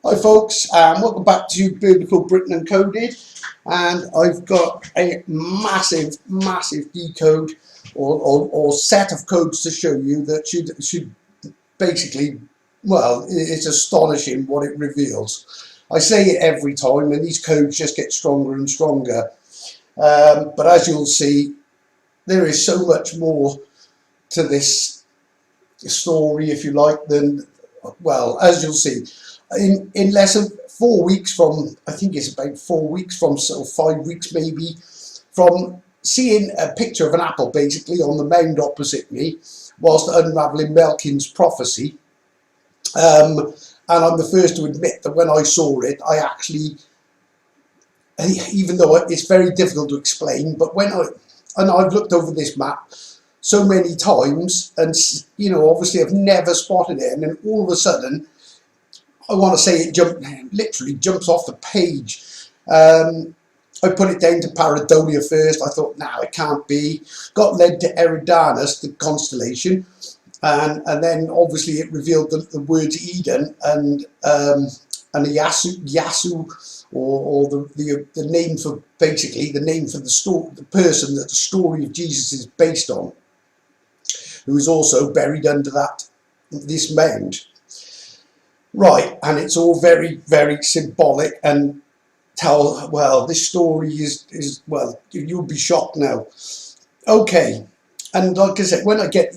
Hi folks, welcome back to Biblical Britain Uncoded, and I've got a massive decode or set of codes to show you that should basically, well, it's astonishing what it reveals. I say it every time and these codes just get stronger and stronger, but as you'll see, there is so much more to this story, if you like, than, well, as you'll see. In less than 4 weeks from, I think it's about 4 weeks from, so 5 weeks maybe, from seeing a picture of an apple basically on the mound opposite me whilst unravelling Melkin's prophecy. And I'm the first to admit that when I saw it, I actually, even though it's very difficult to explain, but I've looked over this map so many times and, you know, obviously I've never spotted it, and then all of a sudden, I want to say it literally jumps off the page. I put it down to Pareidolia first. I thought, no, it can't be. Got led to Eridanus, the constellation, and then obviously it revealed the words Eden and Yasu, or the name for, basically the name for the person that the story of Jesus is based on, who is also buried under this mound. Right, and it's all very symbolic and well, this story is well, you'll be shocked now. Okay, and like I said, when I get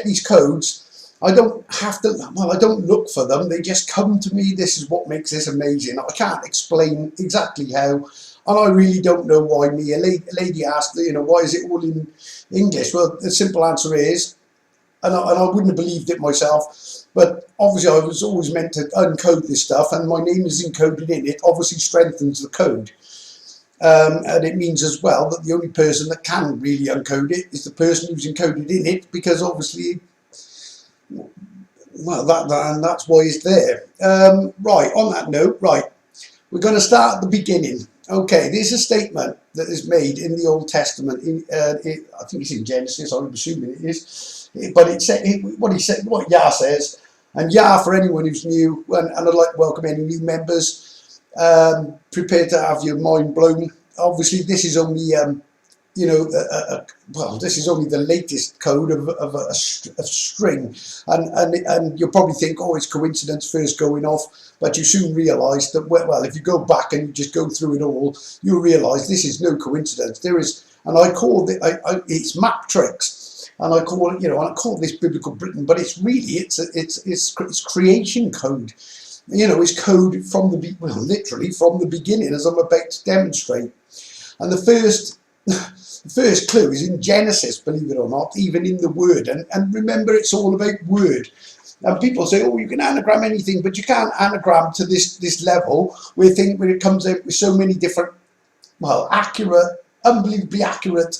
these codes, I don't have to, well, I don't look for them, they just come to me. This is what makes this amazing. I can't explain exactly how, and I really don't know why. A lady asked, why is it all in English? Well, the simple answer is, and I wouldn't have believed it myself, but obviously I was always meant to uncode this stuff, and my name is encoded in it, obviously strengthens the code. And it means as well that the only person that can really uncode it is the person who's encoded in it, because obviously, well, that's why it's there. Right, on that note, right, we're going to start at the beginning. Okay, there's a statement that is made in the Old Testament. I think it's in Genesis, I'm assuming it is. But what Yah says, and Yah, for anyone who's new, and I'd like to welcome any new members, prepare to have your mind blown. Obviously, this is only, well, this is only the latest code of a string, and you'll probably think, oh, it's coincidence first going off, but you soon realise that, well, if you go back and you just go through it all, you'll realise this is no coincidence. There is, and I call it, it's map tricks. And I call it, and I call this Biblical Britain, but it's really, it's creation code. It's code from literally from the beginning, as I'm about to demonstrate. And the first clue is in Genesis, believe it or not, even in the word. And remember, it's all about word. And people say, oh, you can anagram anything, but you can't anagram to this level where it comes out with so many different, well, unbelievably accurate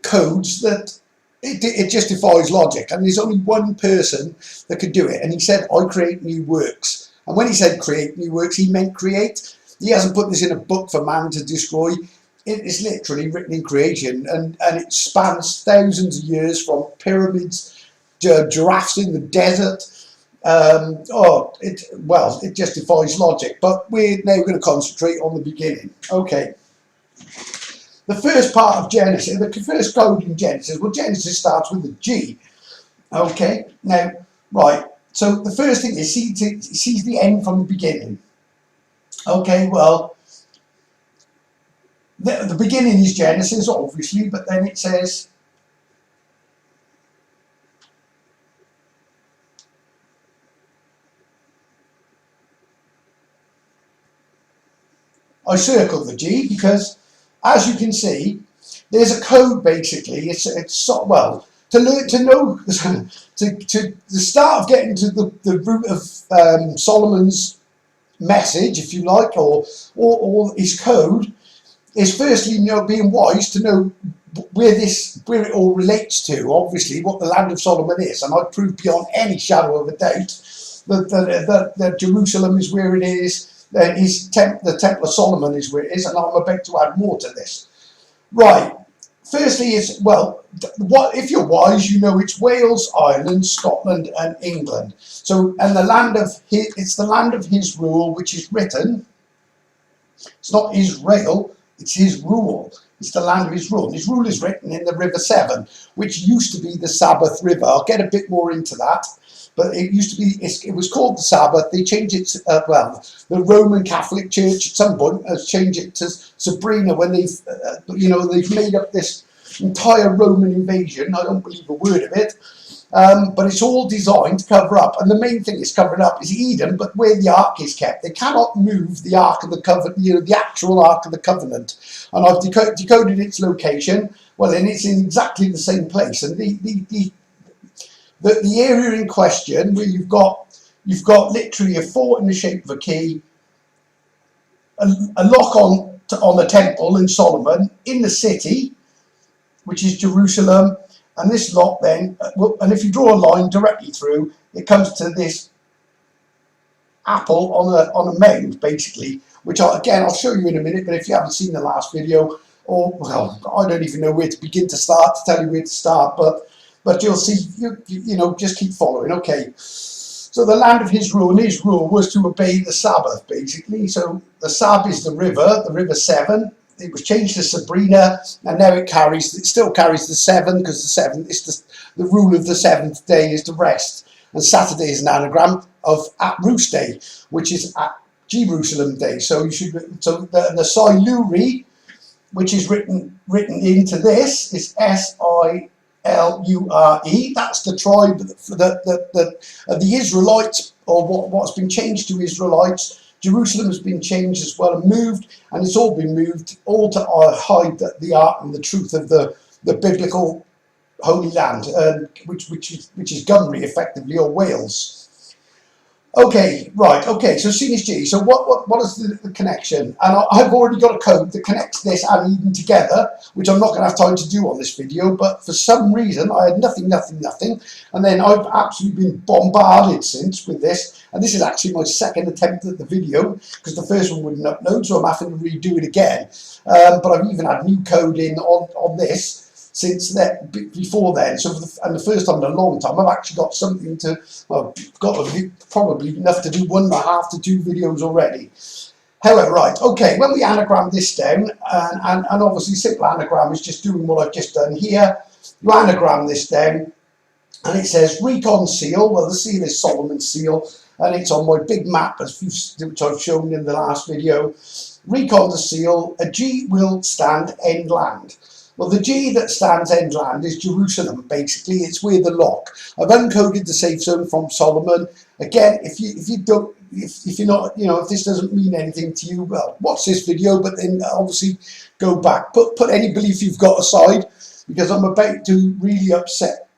codes that it just defies logic. And there's only one person that could do it, and he said, I create new works. And when he said create new works, he meant create. He hasn't put this in a book for man to destroy. It is literally written in creation, and it spans thousands of years, from pyramids to giraffes in the desert. It just defies logic. But we're now going to concentrate on the beginning. Okay. The first part of Genesis, the first code in Genesis, well, Genesis starts with a G. Okay, now, right, so the first thing is, sees the end from the beginning. Okay, well, the beginning is Genesis, obviously, but then it says, I circled the G because, as you can see, there's a code basically. Well, to the start of getting to the root of Solomon's message, if you like, or his code, is firstly, being wise to know where it all relates to. Obviously, what the land of Solomon is, and I prove beyond any shadow of a doubt that Jerusalem is where it is. Then the Temple of Solomon is where it is, and I'm about to add more to this. Right. Firstly, what if you're wise, you know it's Wales, Ireland, Scotland, and England. So, and the land of it's the land of his rule, which is written. It's not Israel, it's his rule. It's the land of his rule. And his rule is written in the River Severn, which used to be the Sabbath River. I'll get a bit more into that. But it used to be, it was called the Sabbath. They changed it to, well, the Roman Catholic Church at some point has changed it to Sabrina when they've, you know, they've made up this entire Roman invasion. I don't believe a word of it. But it's all designed to cover up. And the main thing it's covering up is Eden, but where the Ark is kept. They cannot move the Ark of the Covenant, you know, the actual Ark of the Covenant. And I've decoded its location. Well, and it's in exactly the same place. And the area in question, where you've got literally a fort in the shape of a key, a lock on the temple in Solomon, in the city, which is Jerusalem, and this lock then, and if you draw a line directly through, it comes to this apple on a mound, basically, which I'll show you in a minute. But if you haven't seen the last video, or well, I don't even know where to begin to start to tell you where to start, but you'll see, you know, just keep following. Okay, so the land of his rule, and his rule was to obey the Sabbath, basically. So the Sab is the River Severn. It was changed to Sabrina, and now it still carries the 7, because the 7 is the rule of the 7th day is to rest, and Saturday is an anagram of At Roost Day, which is at Jerusalem Day. So the Siluri, which is written into this, is Silure. That's the tribe of the Israelites, or what's been changed to Israelites. Jerusalem has been changed as well and moved, and it's all been moved all to hide the art and the truth of the biblical Holy Land, which is Gymru, effectively, or Wales. Okay, right. Okay, so C is G. So what is the connection? And I've already got a code that connects this and Eden together, which I'm not going to have time to do on this video. But for some reason, I had nothing, and then I've absolutely been bombarded since with this. And this is actually my second attempt at the video, because the first one wouldn't upload, so I'm having to redo it again. But I've even had new code in on this since that, before then. So and the first time in a long time, I've actually got something to, well, got probably enough to do 1.5 to 2 videos already. However, right, okay, when we anagram this down, and obviously simple anagram is just doing what I've just done here. You anagram this down, and it says recon seal. Well, the seal is Solomon's seal, and it's on my big map, which I've shown in the last video. Recon the seal, a G will stand end land. Well, the G that stands end land is Jerusalem, basically. It's where the lock. I've uncoded the safe zone from Solomon. Again, if you're not, you know, if this doesn't mean anything to you, well, watch this video, but then obviously go back. Put any belief you've got aside, because I'm about to really upset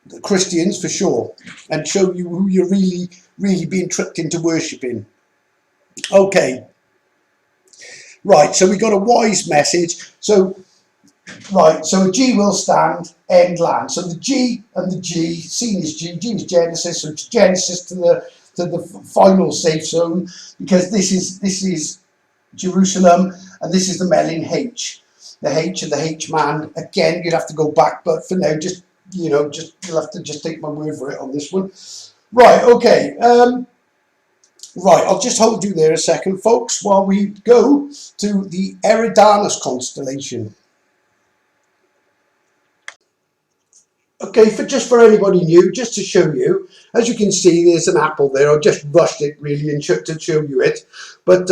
the Christians for sure, and show you who you're really being tricked into worshipping. Okay. Right, so we got a wise message. So right, so a G will stand end land. So the G and the G, C is G is Genesis, so it's Genesis to the final safe zone, because this is Jerusalem, and this is the Melin H. The H and the H man. Again, you'd have to go back, but for now, just, you know, you'll have to just take my word for it on this one. Right, okay. Right, I'll just hold you there a second, folks, while we go to the Eridanus constellation. Okay, just for anybody new, just to show you, as you can see, there's an apple there. I just rushed it really and to show you it. But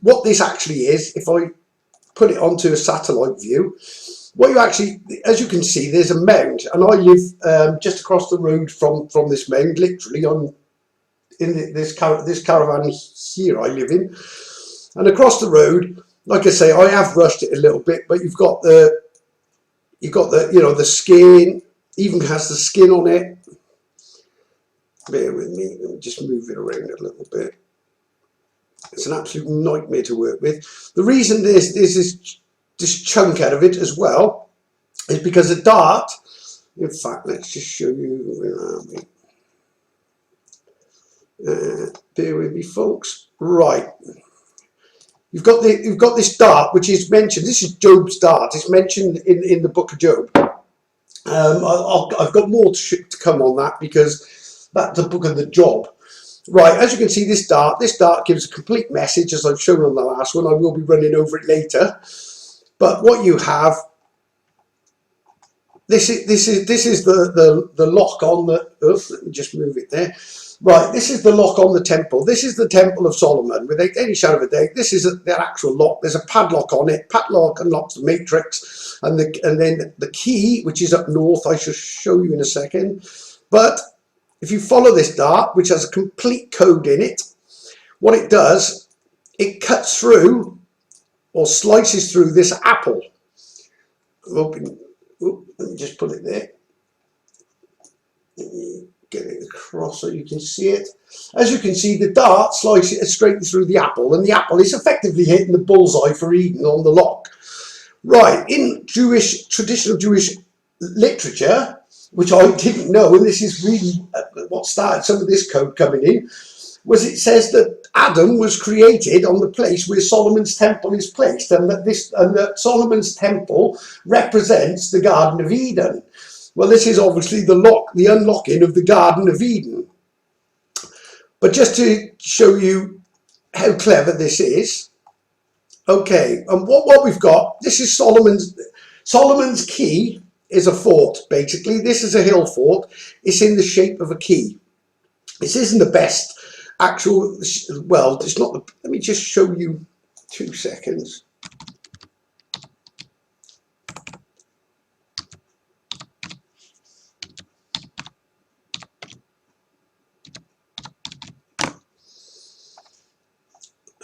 what this actually is, if I put it onto a satellite view, what you actually, as you can see, there's a mound, and I live just across the road from this mound, literally in this caravan here I live in, and across the road, like I say, I have rushed it a little bit, but you've got the you know, the skin, even has the skin on it. Bear with me, let me just move it around a little bit. It's an absolute nightmare to work with. The reason there's this chunk out of it as well is because the dart, in fact, let's just show you, where are we? Bear with me, folks. Right, you've got this dart, which is mentioned. This is Job's dart. It's mentioned in the book of Job. I've got more to come on that because that's a book of the job. Right, as you can see, this dart gives a complete message, as I've shown on the last one. I will be running over it later. But what you have, this is the lock on the. Oops, let me just move it there. Right, this is the lock on the temple. This is the Temple of Solomon. Without any shadow of a doubt, this is the actual lock. There's a padlock on it. Padlock unlocks the matrix, and then the key, which is up north, I shall show you in a second. But if you follow this dart, which has a complete code in it, what it does, it cuts through or slices through this apple. Open. Let me just put it there. Get it across so you can see it. As you can see, the dart slices it straight through the apple, and the apple is effectively hitting the bullseye for Eden on the lock. Right, in traditional Jewish literature, which I didn't know, and this is really what started some of this code coming in, was it says that Adam was created on the place where Solomon's temple is placed, and that Solomon's temple represents the Garden of Eden. Well, this is obviously the unlocking of the Garden of Eden. But just to show you how clever this is, okay, and what we've got, this is Solomon's key is a fort, basically. This is a hill fort. It's in the shape of a key. This isn't the best actual, well, it's not the, let me just show you 2 seconds.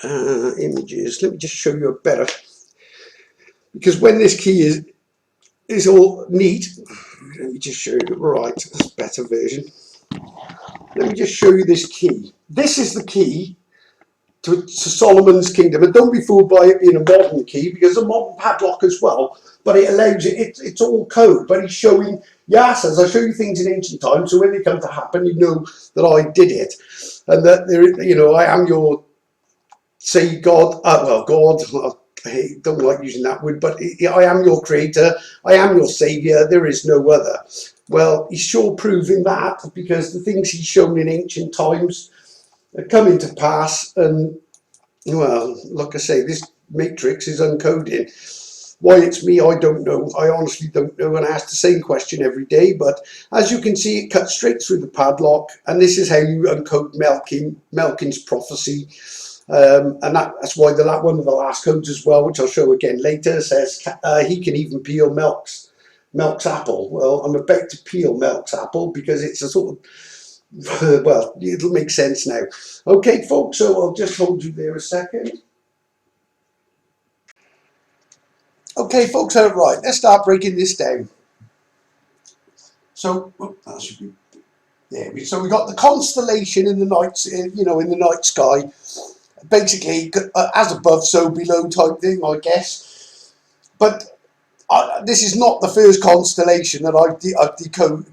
Images, let me just show you a better, because when this key is all neat, let me just show you, right, that's a better version. Let me just show you this key. This is the key to Solomon's kingdom, and don't be fooled by it being a modern key, because a modern padlock as well, but it allows it's all code, but he's showing, yes, as I show you things in ancient times, so when they come to happen, you know that I did it, and that there, you know, I am your, say God, well, God, I don't like using that word, but I am your creator, I am your saviour, there is no other. Well, he's sure proving that, because the things he's shown in ancient times are coming to pass, and, well, like I say, this matrix is uncoded. Why it's me, I don't know. I honestly don't know, and I ask the same question every day, but as you can see, it cuts straight through the padlock, and this is how you uncode Melkin's prophecy. And that's why one of the last codes as well, which I'll show again later, says he can even peel Melk's apple. Well, I'm about to peel Melk's apple because it's a sort of, well, it'll make sense now. Okay, folks, so I'll just hold you there a second. Okay, folks, right, let's start breaking this down. So, that should be there. So we got the constellation in the night, you know, in the night sky. Basically, as above, so below type thing, I guess. But this is not the first constellation that I've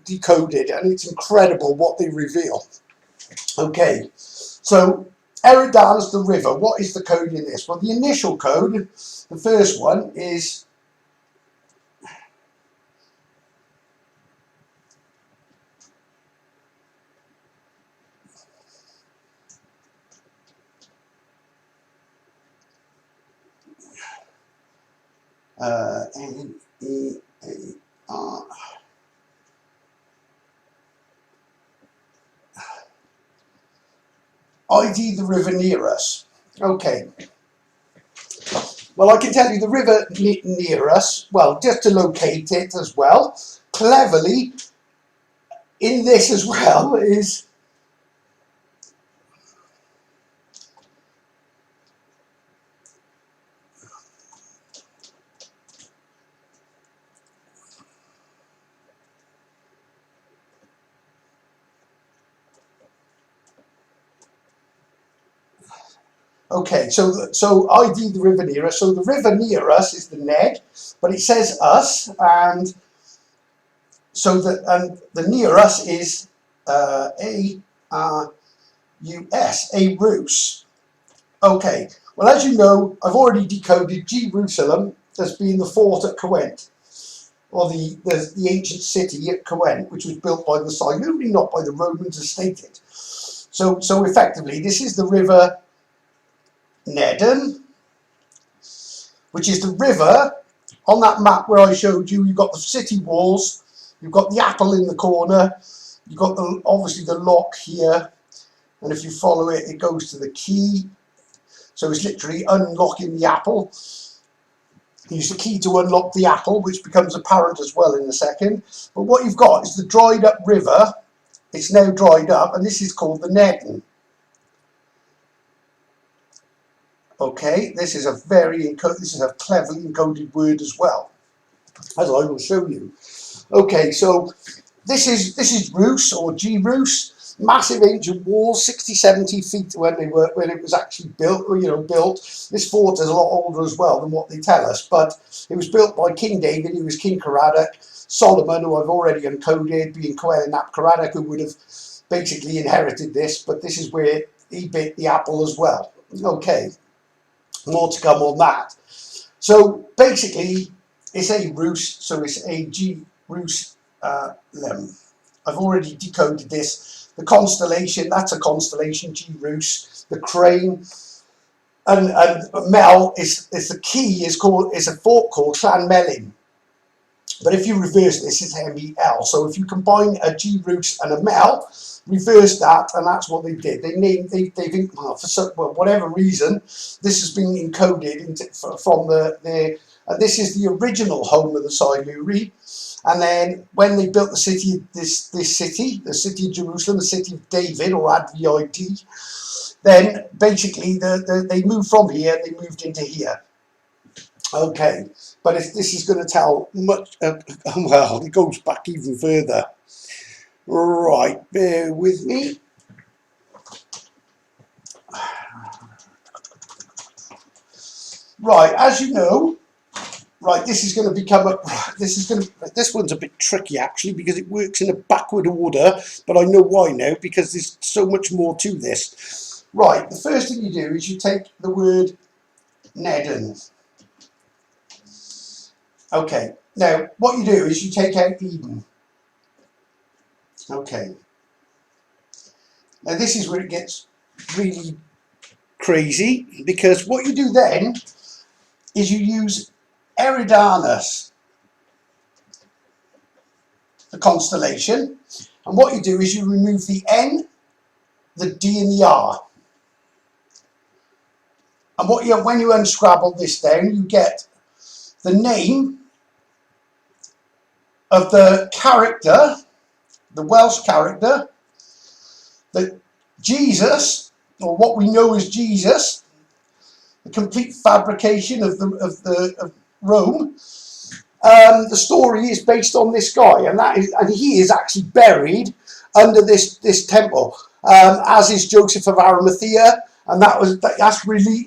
decoded, and it's incredible what they reveal. Okay, so Eridan's the river. What is the code in this? Well, the initial code, the first one is N-E-A-R. ID the river near us. Okay. Well, I can tell you the river near us, well, just to locate it as well, cleverly, in this as well, is okay, so ID the river near us. So the river near us is the Ned, but it says us, and so the near us is A-R-U-S, a Rus. Okay, well, as you know, I've already decoded Jerusalem as being the fort at Gwent. or the ancient city at Gwent, which was built by the Siluri, not by the Romans as stated. So effectively, this is the river Nedden, which is the river on that map where I showed you. You've got the city walls, you've got the apple in the corner, you've got obviously the lock here, and if you follow it, it goes to the key. So it's literally unlocking the apple. Use the key to unlock the apple, which becomes apparent as well in a second. But what you've got is the dried up river. It's now dried up, and this is called the Nedden. Okay, this is a cleverly encoded word as well, as I will show you. Okay, so this is Rus or Gyrus. Massive ancient walls, 60-70 feet when it was actually built. This fort is a lot older as well than what they tell us, but it was built by King David, who was King Caradoc, Solomon, who I've already encoded, being Coel and Caradoc, who would have basically inherited this, but this is where he bit the apple as well. Okay, more to come on that. So basically, it's a Rus, so it's a Gyrus. I've already decoded this. The constellation, that's a constellation, Gyrus. The crane, and Mel is the key. Is a fort called Llan Melin. But if you reverse this, it's M-E-L. So if you combine a Gyrus and a Mel, reverse that, and that's what they did. For whatever reason, this has been encoded from and this is the original home of the Siluri. And then when they built the city, the city of Jerusalem, the city of David, or Advid, then basically they moved from here, they moved into here. Okay, but if this is going to tell much, well, it goes back even further. Right, bear with me. Right, as you know, right, this is going to become this one's a bit tricky actually, because it works in a backward order, but I know why now, because there's so much more to this. Right, the first thing you do is you take the word Nedden. Okay, now what you do is you take out Eden. Okay, now this is where it gets really crazy, because what you do then is you use Eridanus, the constellation, and what you do is you remove the N, the D and the R, and when you unscrabble this down, you get the name of the character, the Welsh character, that Jesus, or what we know as Jesus, the complete fabrication of Rome. The story is based on this guy, and he is actually buried under this temple, as is Joseph of Arimathea, and that's really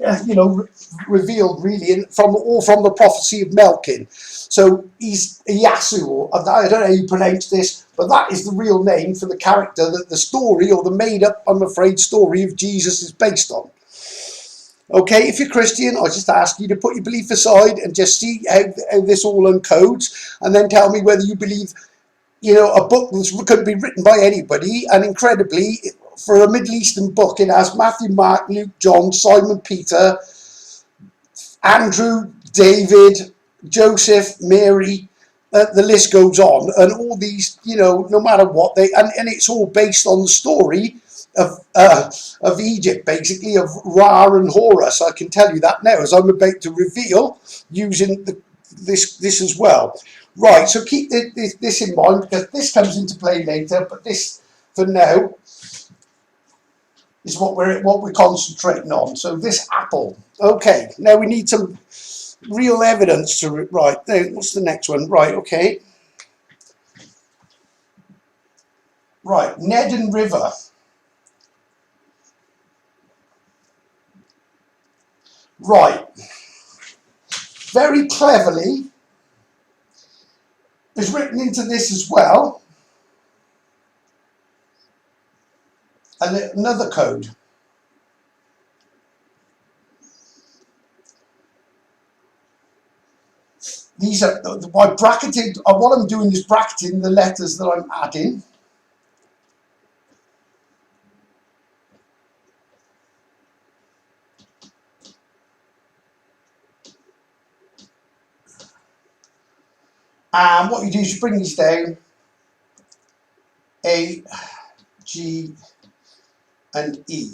revealed really from the prophecy of Melkin. So he's Yasu, I don't know how you pronounce this, but that is the real name for the character that the story, or the made up, I'm afraid, story of Jesus is based on. Okay, if you're Christian, I just ask you to put your belief aside and just see how this all uncodes, and then tell me whether you believe, a book that could be written by anybody, and incredibly, for a Middle Eastern book, it has Matthew, Mark, Luke, John, Simon, Peter, Andrew, David, Joseph, Mary, the list goes on, and all these, no matter what, and it's all based on the story of Egypt, basically, of Ra and Horus. I can tell you that now, as I'm about to reveal using this as well. Right, so keep this in mind, because this comes into play later, but this, for now, is what we're concentrating on. So this apple. Okay, now we need some real evidence to it. Right, now, what's the next one? Right, okay. Right, Nedden River. Right, very cleverly is written into this as well, and another code. these are my bracketed. What I'm doing is bracketing the letters that I'm adding. And what you do is you bring these down, A, G, and E.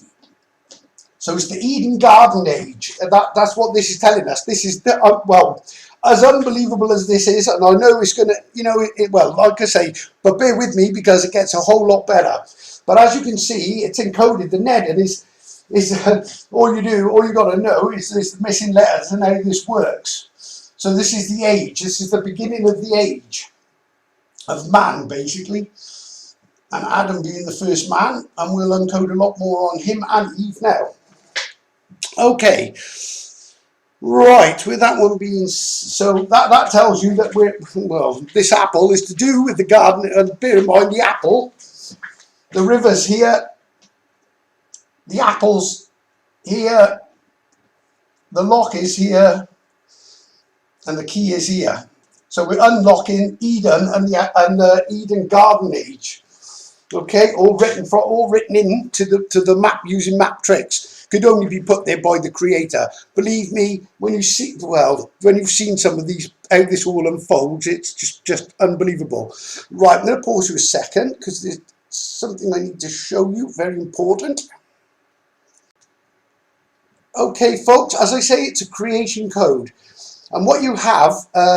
So it's the Eden Garden Age. That's what this is telling us. This is, well, as unbelievable as this is, and I know it's going to, you know, well, like I say, but bear with me because it gets a whole lot better. But as you can see, it's encoded. The net and is all you got to know is the missing letters and how this works. So this is the age. This is the beginning of the age of man, basically. And Adam being the first man, and we'll uncode a lot more on him and Eve now. Okay, right, with that one being, so that tells you that well, this apple is to do with the garden, and bear in mind the apple, the river's here, the apple's here, the lock is here, and the key is here. So we're unlocking Eden and the Eden Garden Age. Okay, all written into the map using map tricks. Could only be put there by the creator. Believe me, when you've seen some of these, how this all unfolds, it's just unbelievable. Right, I'm going to pause for a second because there's something I need to show you, very important. Okay, folks, as I say, it's a creation code. And what you have,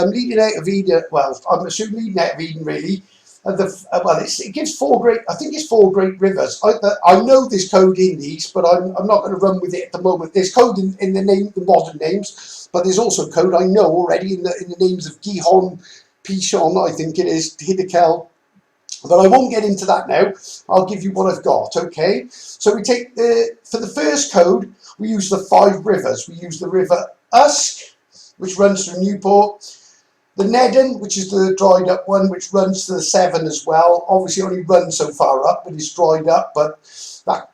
leading out of Eden, well, I'm assuming leading out of Eden, really, well, it gives I think it's 4 great rivers. I know there's code in these, but I'm not going to run with it at the moment. There's code in the modern names, but there's also code I know already in the names of Gihon, Pishon, I think it is, Hiddekel. But I won't get into that now. I'll give you what I've got, okay? So we take for the first code, we use the 5 rivers. We use the river Usk, which runs through Newport. The Nedden, which is the dried up one, which runs to the Severn as well. Obviously only runs so far up, but it's dried up, but that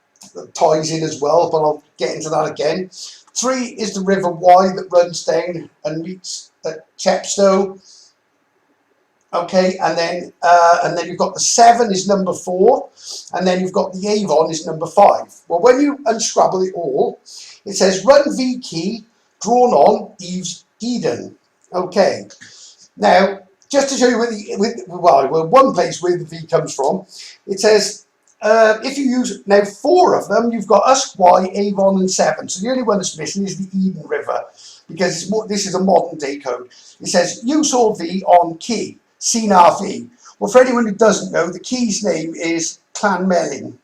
ties in as well, but I'll get into that again. 3 is the River Wye that runs down and meets at Chepstow. Okay, and then you've got the Severn is number 4, and then you've got the Avon is number 5. Well, when you unscrabble it all, it says run V key, drawn on Eve's Eden. Okay. Now, just to show you one place where the V comes from, it says, if you use, now 4 of them, you've got Usk, Wye, Avon and Severn. So the only one that's missing is the Eden River, because this is a modern day code. It says, use all V on key, Sinar V. Well, for anyone who doesn't know, the key's name is Clanmelin.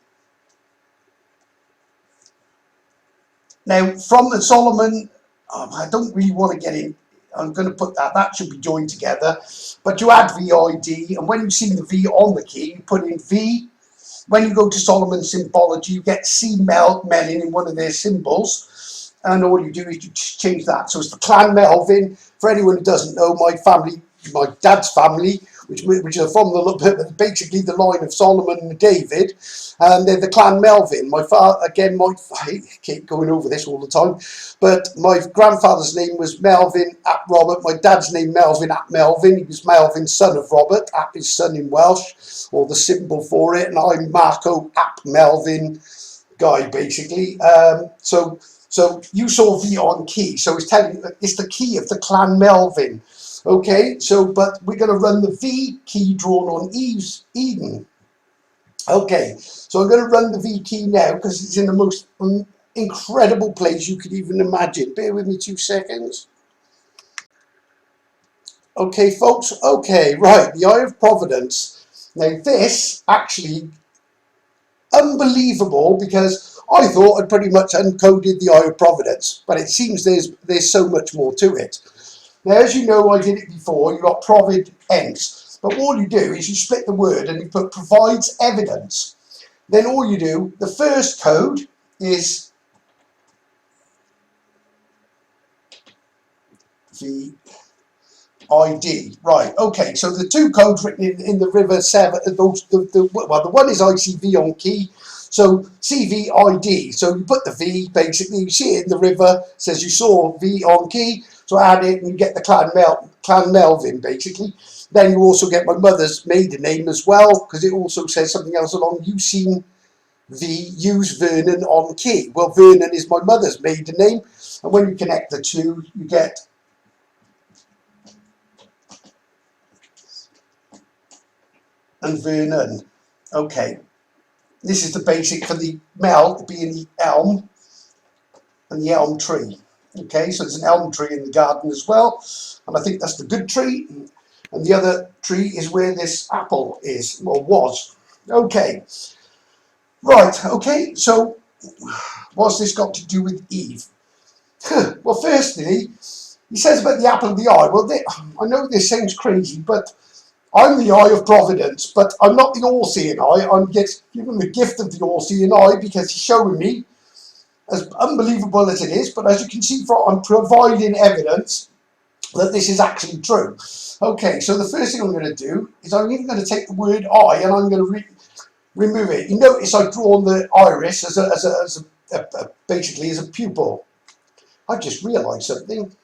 Now, from the Solomon, I don't really want to get in. I'm going to put that should be joined together, but you add VID, and when you see the V on the key, you put in V. When you go to Solomon symbology, you get C Melin in one of their symbols, and all you do is you change that. So it's the Clan Melvin. For anyone who doesn't know, my dad's family, which are from basically the line of Solomon and David, and they're the Clan Melvin. My father, again, I keep going over this all the time, but my grandfather's name was Melvin ap Robert. My dad's name Melvin ap Melvin. He was Melvin, son of Robert, ap his son in Welsh, or the symbol for it, and I'm Marco ap Melvin guy, basically. So you saw V on key, so it's telling you it's the key of the Clan Melvin. Okay, but we're going to run the V key drawn on Eve's Eden. Okay, so I'm going to run the V key now because it's in the most incredible place you could even imagine. Bear with me 2 seconds. Okay, folks. Okay, right, the Eye of Providence. Now this actually unbelievable, because I thought I'd pretty much uncoded the Eye of Providence, but it seems there's so much more to it. Now, as you know, I did it before. You got provid ends, but all you do is you split the word and you put provides evidence. Then all you do, the first code is the ID. Right, okay, so the 2 codes written in the River Severn, the one is ICV on key, so CVID. So you put the V, basically, you see it in the river, says you saw V on key. So I add it and you get the Clan Melvin basically. Then you also get my mother's maiden name as well, because it also says something else along. You've seen use Vernon on key. Well, Vernon is my mother's maiden name, and when you connect the two, you get and Vernon. Okay, this is the basic for the Mel being the elm and the elm tree. Okay, so there's an elm tree in the garden as well, and I think that's the good tree, and the other tree is where this apple is, or was. Okay, right, okay, so what's this got to do with Eve? Well, firstly, he says about the apple of the eye. Well, I know this sounds crazy, but I'm the eye of providence, but I'm not the all-seeing eye. I'm given the gift of the all-seeing eye because he's showing me, as unbelievable as it is, but as you can see, I'm providing evidence that this is actually true. Okay, so the first thing I'm going to do is I'm even going to take the word eye and I'm going to remove it. You notice I've drawn the iris as basically as a pupil. I've just realised something.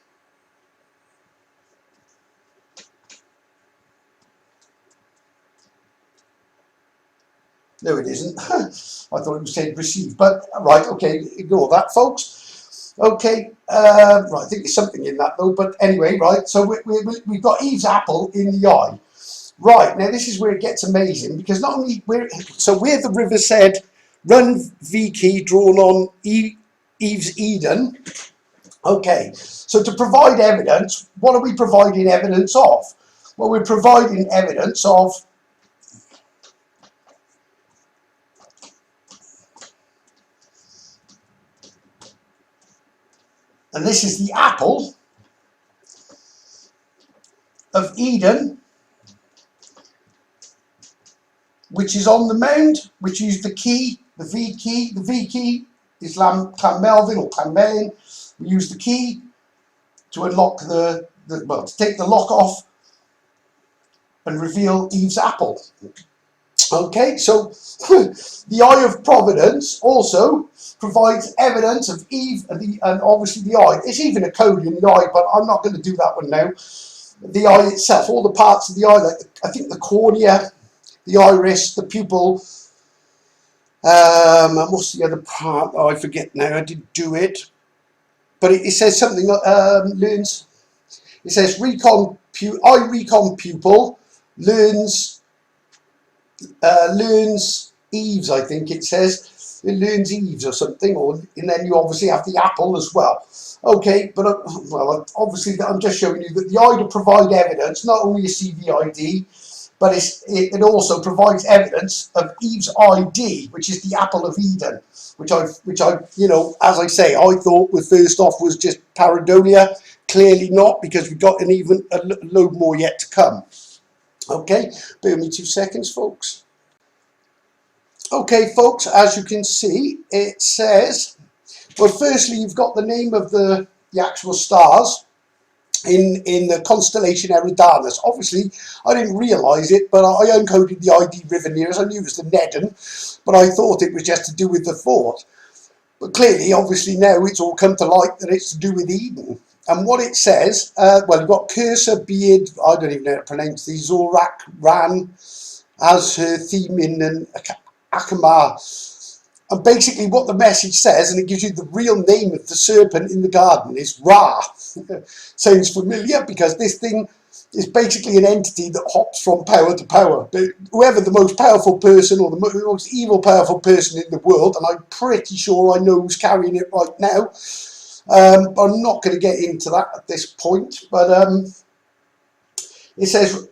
No, it isn't. I thought it said receive, but right, okay, ignore that, folks. Okay, right, I think there's something in that though, but anyway, right, so we've got Eve's apple in the eye. Right, now this is where it gets amazing, because not only where the river said, run V key drawn on Eve's Eden. Okay, so to provide evidence, what are we providing evidence of? Well, we're providing evidence of and this is the apple of Eden, which is on the mound, which is the key, the V key. The V key is Clan Melvin or Clan Melin. We use the key to unlock to take the lock off and reveal Eve's apple. Okay, so the eye of providence also provides evidence of Eve and obviously the eye. It's even a code in the eye, but I'm not going to do that one now. The eye itself, all the parts of the eye, like I think the cornea, the iris, the pupil, and what's the other part? Oh, I forget now. I did do it, but it says something. Learns. It says recon pupil learns Eves. I think it says it learns Eves or something, and then you obviously have the apple as well. Okay, but obviously I'm just showing you that the eye to provide evidence, not only a CVID, but it also provides evidence of Eve's ID, which is the apple of Eden, which I as I say, I thought first off was just pareidolia. Clearly not, because we've got a load more yet to come. Okay, bear with me 2 seconds, folks. Okay, folks, as you can see, it says, well, firstly, you've got the name of the actual stars in the constellation Eridanus. Obviously, I didn't realise it, but I uncoded the ID river nearest. I knew it was the Nedden, but I thought it was just to do with the fort. But clearly, obviously, now it's all come to light that it's to do with Eden. And what it says, well, you've got Cursor, Beard, I don't even know how to pronounce these, Zorak, Ran, Azher, Themin, and Akamar. And basically what the message says, and it gives you the real name of the serpent in the garden, is Ra. Sounds familiar, because this thing is basically an entity that hops from power to power. But whoever the most powerful person or the most evil powerful person in the world, and I'm pretty sure I know who's carrying it right now, but I'm not going to get into that at this point. But it says,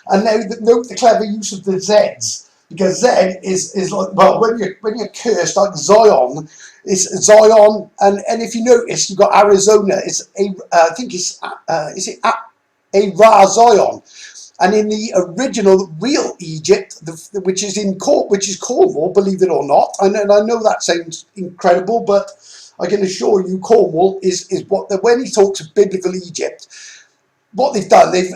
and now note the clever use of the Zs. Because Z is like, well, when you're cursed, like Zion, it's Zion, and if you notice, you've got Arizona. It's I think it's a Ra Zion, and in the original real Egypt, which is Cornwall, believe it or not. I know that sounds incredible, but I can assure you, Cornwall is what when he talks of biblical Egypt. What they've done, they've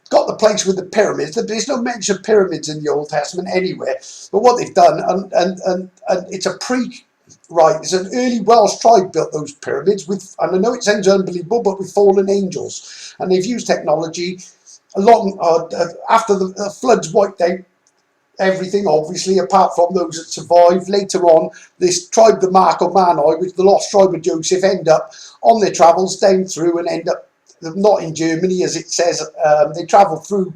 got the place with the pyramids. There's no mention of pyramids in the Old Testament anywhere. But what they've done, and it's a Right, it's an early Welsh tribe built those pyramids with, and I know it sounds unbelievable, but with fallen angels. And they've used technology along after the floods wiped out everything, obviously, apart from those that survived. Later on, this tribe, the Marcomanni, which the lost tribe of Joseph, end up on their travels down through and end up not in Germany, as it says. They travel through,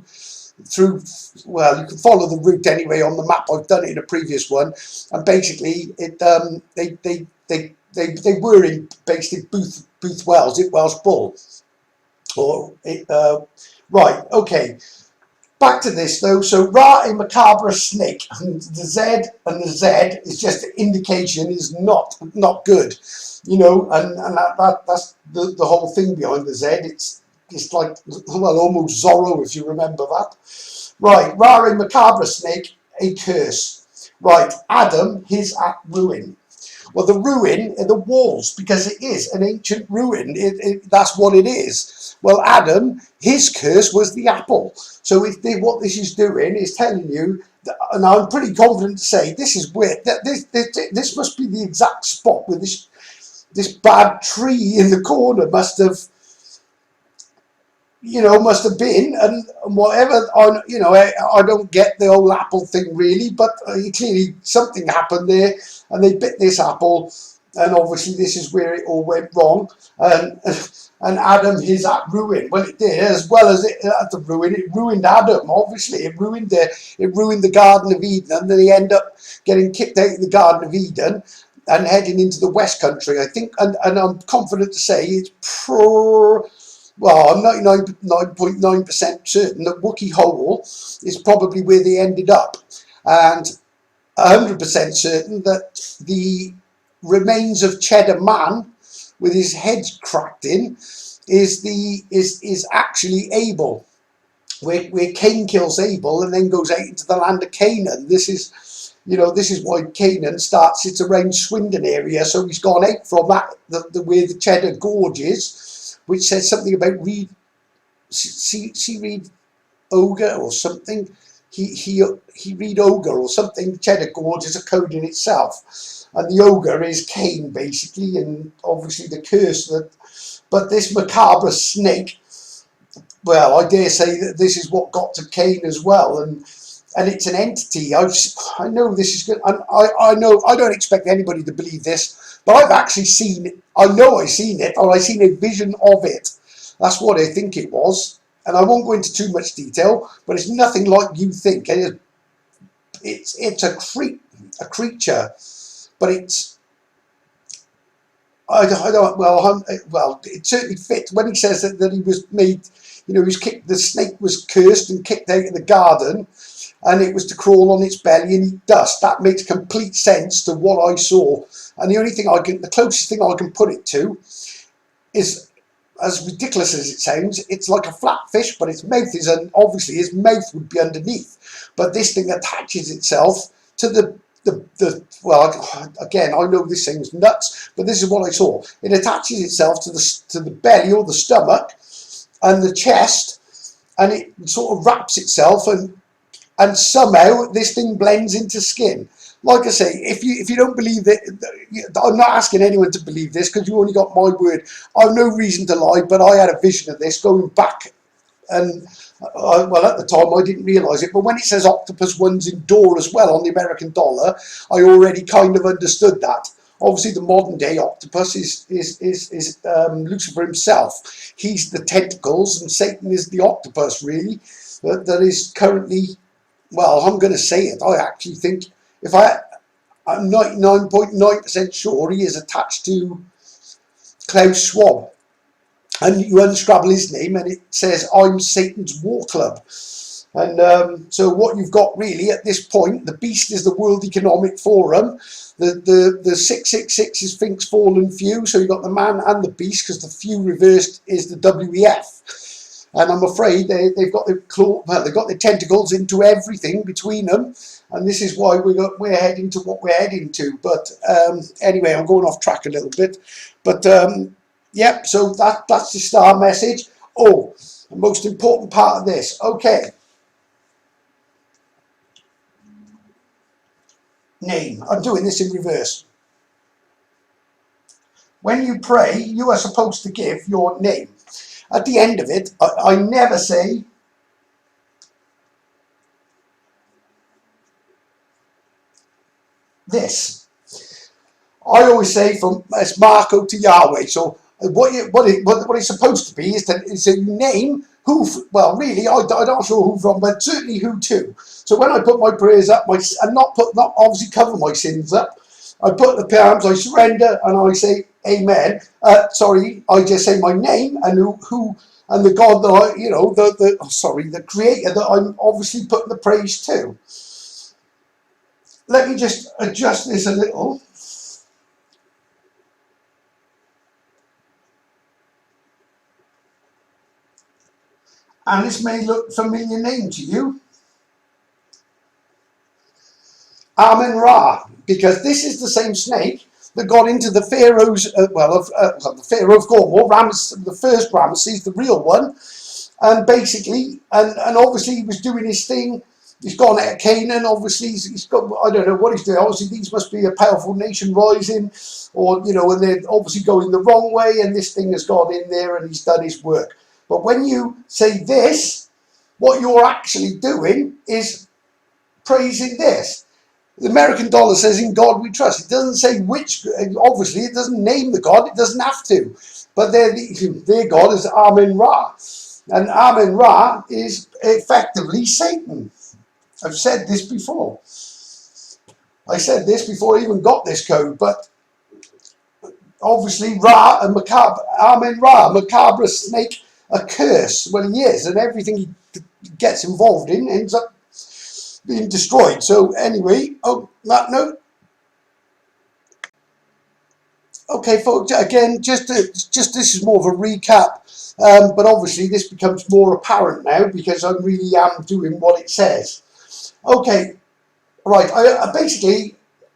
well, you can follow the route anyway on the map. I've done it in a previous one, and basically it they were based in Booth Wells, it Welsh Bull, or it right, okay. Back to this though, so Ra, a macabre snake, and the Z is just an indication is not good, you know, and that's the whole thing behind the Z. It's like, well, almost Zorro, if you remember that. Right, Ra, a macabre snake, a curse. Right, Adam, his at ruin. Well, the ruin are the walls, because it is an ancient ruin. That's what it is. Well, Adam, his curse was the apple. So what this is doing is telling you, that, and I'm pretty confident to say, this is where, this must be the exact spot where this bad tree in the corner must have, you know, must have been, and whatever. You know, I don't get the whole apple thing really, but clearly something happened there, and they bit this apple, and obviously this is where it all went wrong, and Adam, his at ruin. Well, it did, as well as it had to ruin. It ruined Adam. Obviously, it ruined the Garden of Eden, and then they end up getting kicked out of the Garden of Eden and heading into the West Country, I think, and I'm confident to say it's well, I'm 99.9% certain that Wookiee Hole is probably where they ended up, and 100% certain that the remains of Cheddar Man, with his head cracked in, is actually Abel, where Cain kills Abel and then goes out into the land of Canaan. This is, you know, this is why Canaan starts. It's around Swindon area, so he's gone out from that where the Cheddar Gorge is, which says something about Reed Ogre or something. He Reed Ogre or something. The Cheddar Gorge is a code in itself, and the ogre is Cain basically, and obviously the curse that. But this macabre snake, well, I dare say that this is what got to Cain as well, and it's an entity. I know this is good, and I know I don't expect anybody to believe this, but I've actually seen it. I know I've seen it, or I've seen a vision of it. That's what I think it was, and I won't go into too much detail, but it's nothing like you think. And it's a creature, but it's. I don't. Well, it certainly fits when he says that he was made. You know, he was kicked. The snake was cursed and kicked out of the garden, and it was to crawl on its belly and eat dust. That makes complete sense to what I saw. And the closest thing I can put it to is, as ridiculous as it sounds, it's like a flatfish, but its mouth is, and obviously his mouth would be underneath. But this thing attaches itself to well, again, I know this thing's nuts, but this is what I saw. It attaches itself to the belly or the stomach and the chest, and it sort of wraps itself, and somehow this thing blends into skin. Like I say, if you don't believe it, I'm not asking anyone to believe this, because you only got my word. I've no reason to lie, but I had a vision of this going back, and well, at the time I didn't realise it, but when it says octopus one's in door as well on the American dollar, I already kind of understood that. Obviously, the modern day octopus is Lucifer himself. He's the tentacles, and Satan is the octopus, really. That is currently, well, I'm going to say it. I actually think, I'm 99.9% sure he is attached to Klaus Schwab. And you unscrabble his name, and it says, "I'm Satan's War Club." And so what you've got really at this point, the beast is the World Economic Forum. The 666 is Fink's Fallen Few. So you've got the man and the beast, because the few reversed is the WEF. And I'm afraid they've got their they've got their tentacles into everything between them. And this is why we're heading to what we're heading to. But anyway, I'm going off track a little bit. But yep, so that's the star message. Oh, the most important part of this. Okay. Name. I'm doing this in reverse. when you pray, you are supposed to give your name. At the end of it, I never say this. I always say from it's Marco to Yahweh. So what it's supposed to be is to name who. Well, really, I'm not sure who from, but certainly who to. So when I put my prayers up, and not obviously cover my sins up, I put the palms, I surrender, and I say Amen. Sorry, I just say my name and who and the God that the Creator that I'm obviously putting the praise to. Let me just adjust this a little. And this may look familiar name to you. Amen Ra, because this is the same snake that got into the Pharaoh's, the Pharaoh of Gormor, the first Ramesses, the real one, and basically, and obviously he was doing his thing. He's gone out of Canaan, obviously he's got, I don't know what he's doing, obviously these must be a powerful nation rising, or, and they're obviously going the wrong way, and this thing has gone in there and he's done his work. But when you say this, what you're actually doing is praising this. The American dollar says, in God we trust. It doesn't say which, obviously it doesn't name the God, it doesn't have to. But their God is Amen Ra. And Amen Ra is effectively Satan. I've said this before. I said this before I even got this code, but obviously Ra and Macabre, Amen Ra, Macabre snake, a curse. Well, he is, and everything he gets involved in ends up being destroyed. So anyway, on that note, okay, folks. Again, just this is more of a recap, but obviously this becomes more apparent now because I really am doing what it says. Okay, right. I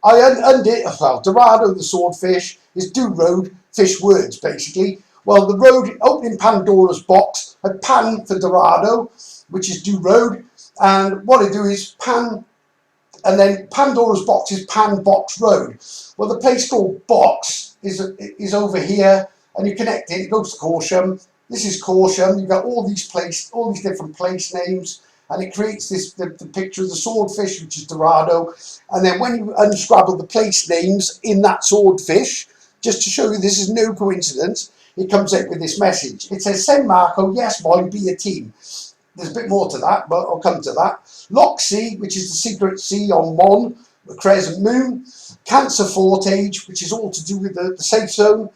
undid. Well, Dorado the swordfish is do road fish words basically. Well, the road opening Pandora's box. I pan for Dorado, which is do road. And what I do is pan, and then Pandora's box is Pan Box Road. Well, the place called Box is over here, and you connect it. It goes to Corsham. This is Corsham. You've got all these different place names, and it creates the picture of the swordfish, which is Dorado. And then when you unscrabble the place names in that swordfish, just to show you this is no coincidence, it comes out with this message. It says, "Send Marco, yes, mine, be a team." There's a bit more to that, but I'll come to that. Loch Sea, which is the secret sea on Mon, the crescent moon. Cancer Fortage, which is all to do with the safe zone.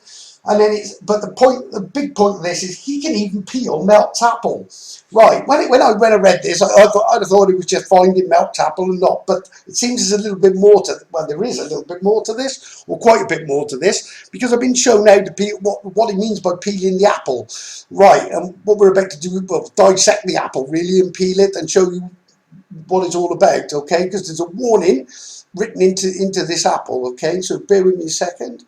And then the big point of this is he can even peel Melt's apple. Right, when I read this, I'd have thought it was just finding Melt's apple and not, but it seems there's a little bit more to, well, there is a little bit more to this, or quite a bit more to this, because I've been shown how to peel, what he means by peeling the apple. Right, and what we're about to do, well, dissect the apple really and peel it and show you what it's all about, okay, because there's a warning written into this apple, okay, so bear with me a second.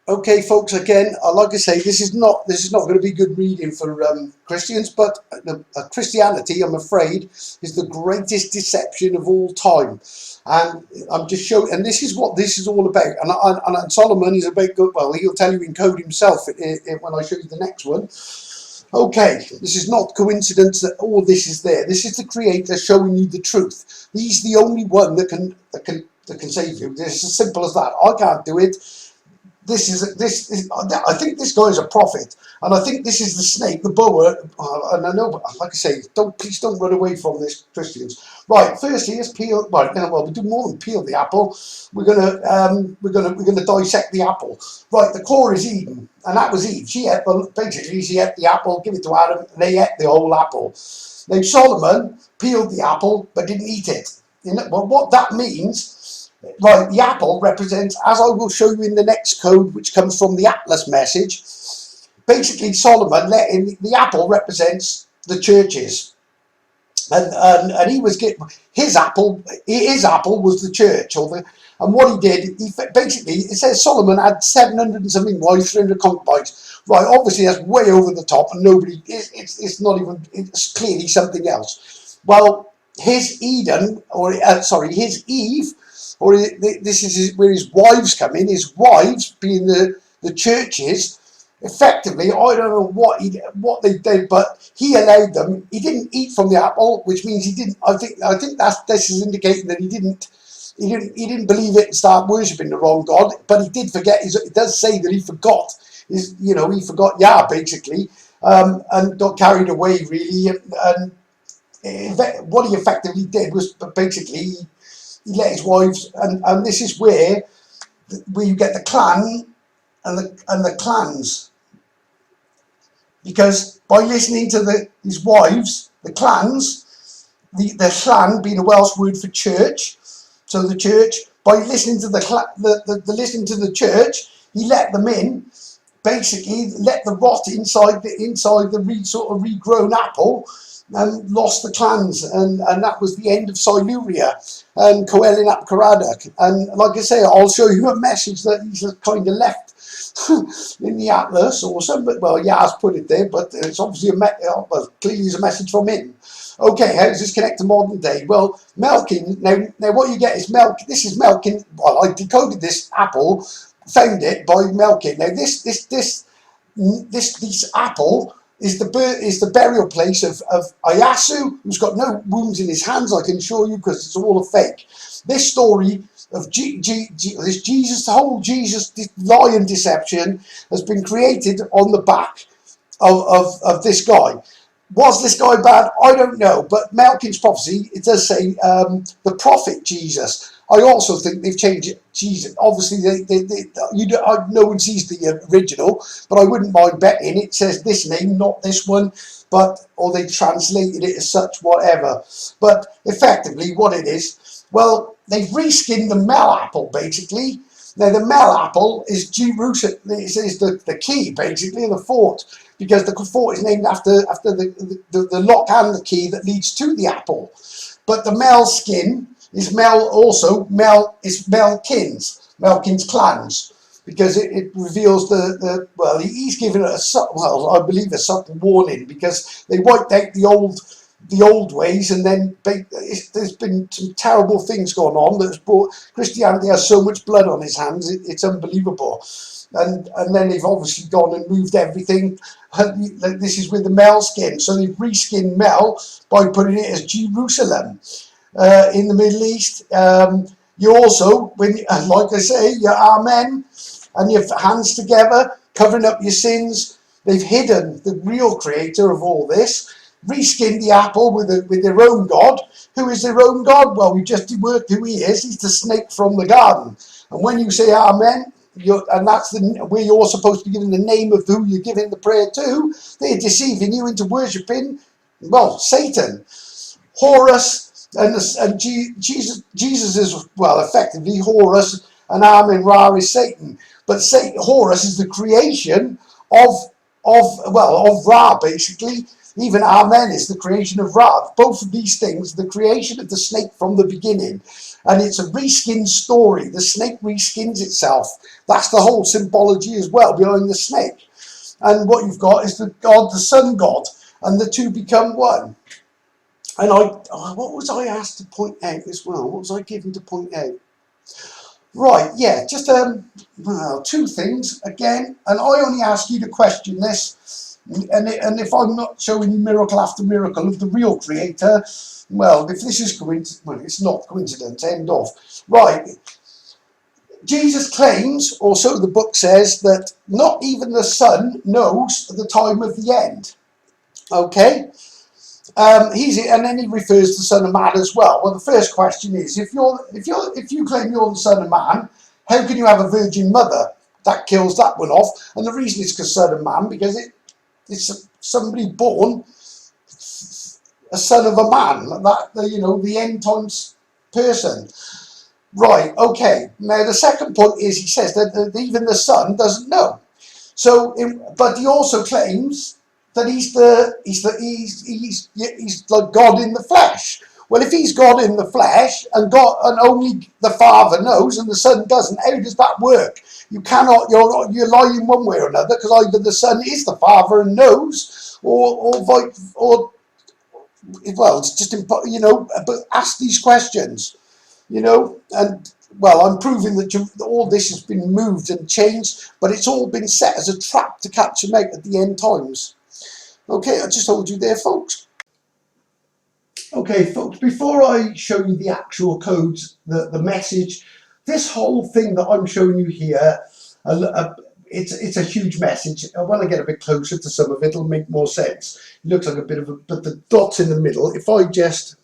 Okay, folks. Again, like I say, this is not going to be good reading for Christians, but Christianity, I'm afraid, is the greatest deception of all time. And I'm just showing, and this is what this is all about. And Solomon is about good. Well, he'll tell you in code himself when I show you the next one. Okay, this is not coincidence that all this is there. This is the Creator showing you the truth. He's the only one that can save you. It's as simple as that. I can't do it. I think this guy is a prophet, and I think this is the snake, the boa. And I know, like I say, please don't run away from this, Christians. Right, firstly, let's peel. Right, well, we do more than peel the apple. We're gonna dissect the apple. Right, the core is Eden, and that was Eve. She ate the apple, give it to Adam, and they ate the whole apple. Now Solomon peeled the apple but didn't eat it. Well, what that means. Right, the apple represents, as I will show you in the next code, which comes from the Atlas message, basically Solomon the apple represents the churches, and he was getting his apple was the church, and what he did, basically it says Solomon had 700 and something wives, 300 concubines. Right, obviously that's way over the top, and it's clearly something else. Well, his Eden, or sorry, his Eve, or this is where his wives come in. His wives, being the churches, effectively, I don't know what they did, but he allowed them. He didn't eat from the apple, which means he didn't. I think this is indicating that he didn't. He didn't believe it and start worshipping the wrong God, but he did forget. It does say that he forgot. He forgot Yah basically, and got carried away really, and what he effectively did was basically he let his wives, and this is where you get the clan and the clans, because by listening to his wives, the clans, the clan being a Welsh word for church, so the church, by listening to the listening to the church, he let them in. Basically, let the rot inside the sort of regrown apple, and lost the clans, and that was the end of Siluria and Coelin ap Caradoc. And like I say, I'll show you a message that he's kind of left in the atlas or something. Well, yeah, I've put it there, but it's obviously clearly it's a message from him. Okay, how does this connect to modern day? Well, Melkin. Now what you get is milk. This is Melkin. Well, I decoded this apple, found it by Melkin. Now this apple is the burial place of Iasu, who's got no wounds in his hands, I can assure you, because it's all a fake. This story of this Jesus, the whole Jesus lie and deception has been created on the back of this guy. Was this guy bad? I don't know, but Malkin's prophecy, it does say the prophet Jesus. I also think they've changed it. Jesus, obviously, no one sees the original, but I wouldn't mind betting it says this name, not this one, or they translated it as such, whatever. But effectively, what it is, well, they've reskinned the Mel apple, basically. Now, the Mel apple is Gymru, is the key, basically, of the fort, because the fort is named after the lock and the key that leads to the apple. But the Mel skin is Melkin's clans, because it reveals well, he's given it I believe a subtle warning, because they wiped out the old ways, and then there's been some terrible things going on that's brought Christianity has so much blood on his hands, it's unbelievable. And then they've obviously gone and moved everything. This is with the Mel skin, so they've reskinned Mel by putting it as Jerusalem in the Middle East. You also, like I say, your amen and your hands together, covering up your sins. They've hidden the real creator of all this, reskinned the apple with their own God. Who is their own God? Well, we just worked who he is. He's the snake from the garden. And when you say amen, and that's where you're supposed to be giving the name of who you're giving the prayer to, they're deceiving you into worshipping, well, Satan. Horus and Jesus is, well, effectively Horus, and Amen Ra is Satan. But Horus is the creation of Ra, basically. Even Amen is the creation of Ra. Both of these things, the creation of the snake from the beginning. And it's a reskinned story. The snake reskins itself. That's the whole symbology as well behind the snake. And what you've got is the sun god, and the two become one. And what was I asked to point out as well? What was I given to point out? Right, yeah, just two things again. And I only ask you to question this. And if I'm not showing you miracle after miracle of the real creator, well, if this is coincidence, well, it's not coincidence, end of. Right. Jesus claims, or so the book says, that not even the Son knows the time of the end. Okay? And then he refers to the Son of Man as well. Well, the first question is, if you claim you're the Son of Man, how can you have a virgin mother? That kills that one off. And the reason is because Son of Man, because it's somebody born a son of a man, the end times person. Right, okay. Now the second point is, he says that even the Son doesn't know. So, but he also claims that he's like God in the flesh. Well, if he's God in the flesh, and only the Father knows and the Son doesn't, how does that work? You cannot. You're lying one way or another, because either the Son is the Father and knows, or well, it's just you know, but ask these questions, you know, and well, I'm proving that all this has been moved and changed, but it's all been set as a trap to catch them out at the end times. Okay, I just told you there, folks. Okay, folks, before I show you the actual codes, the message, this whole thing that I'm showing you here, it's a huge message. When I get a bit closer to some of it, it'll make more sense. It looks like a bit of a, but the dots in the middle, if I just,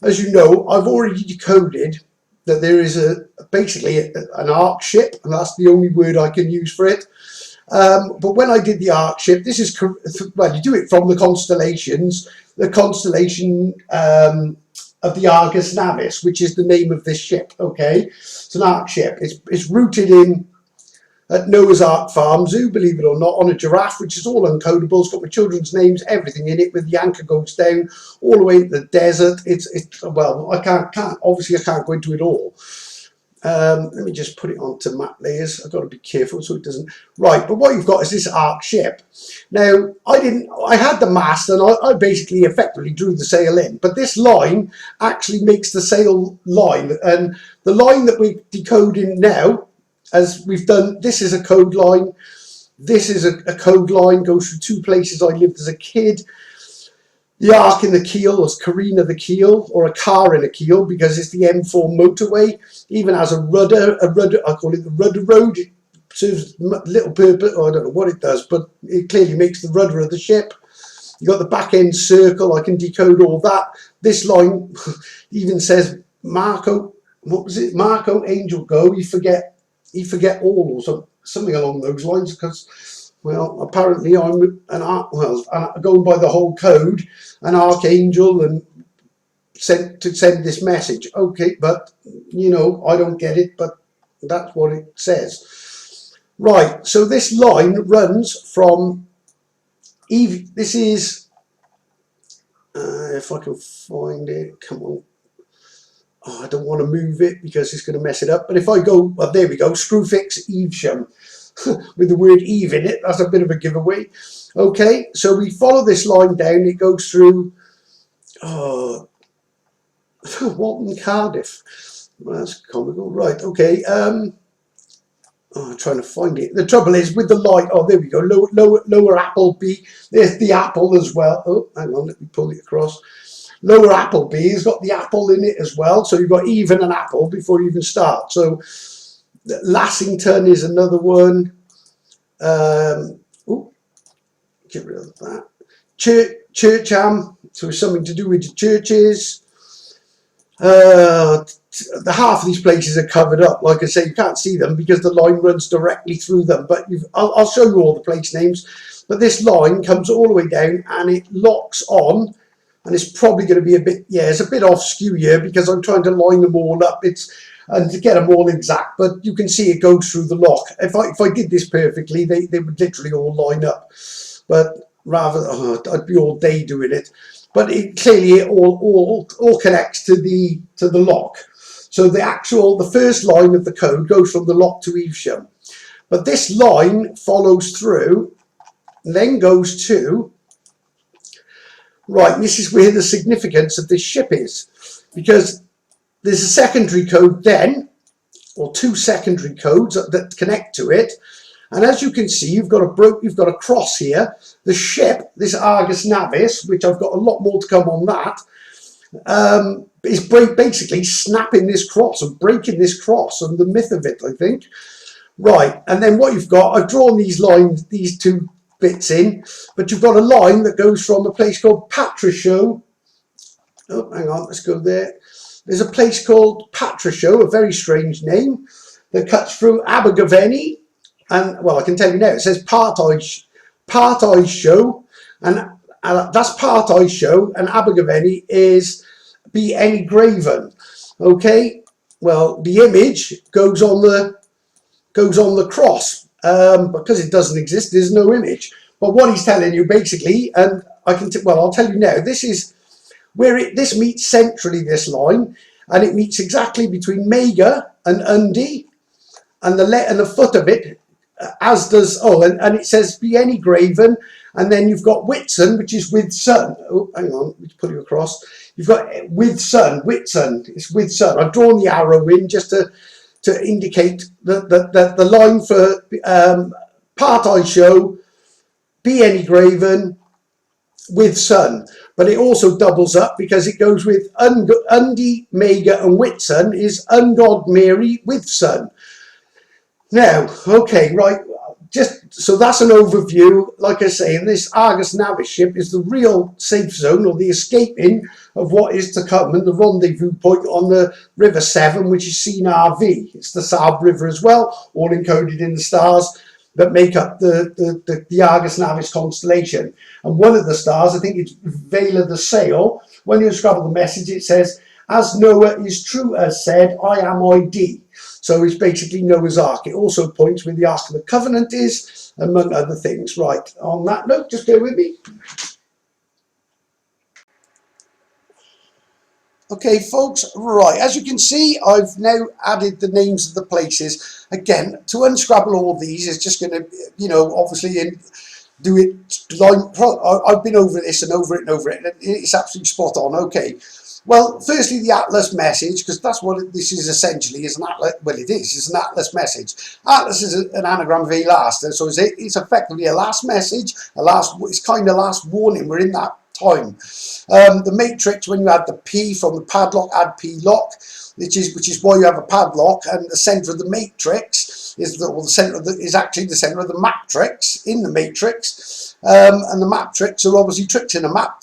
as you know, I've already decoded that there is basically an arc ship, and that's the only word I can use for it. But when I did the arc ship, this is, well, you do it from the constellations, the constellation of the Argus Navis, which is the name of this ship, okay? It's an arc ship. It's rooted in at Noah's Ark Farm Zoo, believe it or not, on a giraffe, which is all uncodable. It's got my children's names, everything in it, with the anchor goes down all the way into the desert. It's well, I can't obviously I can't go into it all. Let me just put it onto map layers. I've got to be careful so it doesn't. Right, but what you've got is this arc ship. Now, I had the mast and I basically effectively drew the sail in, but this line actually makes the sail line, and the line that we're decoding now, as we've done, this is a code line, this is a code line, goes through two places I lived as a kid. The arc in the keel was Carina the keel, or a car in a keel, because it's the M4 motorway. Even has a rudder, I call it the rudder road. It serves a little purpose, I don't know what it does, but it clearly makes the rudder of the ship. You've got the back end circle, I can decode all that. This line even says Marco, what was it? Marco Angel Go, you forget all, or something along those lines, because, well, apparently I'm going by the whole code, an archangel, and sent to send this message. Okay, but you know, I don't get it, but that's what it says. Right, so this line runs from Eve. This is if I can find it, come on. Oh, I don't want to move it because it's going to mess it up. But if I go, well, there we go, Screwfix Evesham with the word Eve in it. That's a bit of a giveaway. Okay, so we follow this line down. It goes through Walton, Cardiff. Well, that's comical. Right, okay. I'm trying to find it. The trouble is with the light. Oh, there we go. Lower Appleby. There's the apple as well. Oh, hang on. Let me pull it across. Lower Appleby has got the apple in it as well. So you've got even an apple before you even start. So Lassington is another one. Ooh, get rid of that. Churcham. So it's something to do with the churches. The half of these places are covered up. Like I say, you can't see them because the line runs directly through them. But I'll show you all the place names. But this line comes all the way down and it locks on. And it's probably going to be a bit, yeah, it's a bit off skew here because I'm trying to line them all up. And to get them all exact, but you can see it goes through the lock. If I did this perfectly, they would literally all line up. But rather, I'd be all day doing it. But clearly it all connects to the lock. So the first line of the code goes from the lock to Evesham. But this line follows through, and then goes to. Right, this is where the significance of this ship is, because there's a secondary code then, or two secondary codes that connect to it, and as you can see, you've got a cross here. The ship, this Argus Navis, which I've got a lot more to come on that, is basically snapping this cross and breaking this cross, and the myth of it, I think. Right, and then what you've got, I've drawn these lines, these two bits in, but you've got a line that goes from a place called Patricio. Oh, hang on, let's go there. There's a place called Patricio, a very strange name, that cuts through Abergavenny, and well, I can tell you now, it says Part Eye Show, and that's Part Eye Show, and Abergavenny is Be Any Graven. Okay, well, the image goes on the cross. Because it doesn't exist, there's no image. But what he's telling you basically, and I'll tell you now, this is where this meets centrally, this line, and it meets exactly between Mega and Undy, and the foot of it, as does, and it says Be Any Graven, And then you've got Whitsun, which is with sun. Oh, hang on, let's put it across. You've got with sun, Whitsun. It's with sun. I've drawn the arrow in just to indicate the line for part I show, be any graven with sun. But it also doubles up because it goes with Undi, Mega and Whitsun is Ungod Mary with sun. Now, okay, right, just so that's an overview. Like I say, this Argus Navis ship is the real safe zone, or the escaping of what is to come, and the rendezvous point on the River Severn, which is seen RV. It's the Sab River as well, all encoded in the stars that make up the Argus Navis constellation. And one of the stars, I think it's Vela the Sail, when you unscramble the message, it says, "As Noah is true as said, I am ID." So it's basically Noah's Ark. It also points where the Ark of the Covenant is, among other things. Right, on that note, just bear with me. Okay, folks, right, as you can see, I've now added the names of the places. Again, to unscrabble all these is just going to, you know, obviously do it line. I've been over this and over it and over it, and it's absolutely spot on. Okay. Well, firstly, the Atlas message, because that's what this is essentially, is an Atlas. Well, it is. It's an Atlas message. Atlas is an anagram of a last, so it's effectively a last message. It's kind of last warning. We're in that time. The matrix, when you add the P from the padlock, add P lock, which is why you have a padlock, and the center of the matrix is is actually the center of the matrix in the matrix, and the matrix are obviously tricks in a map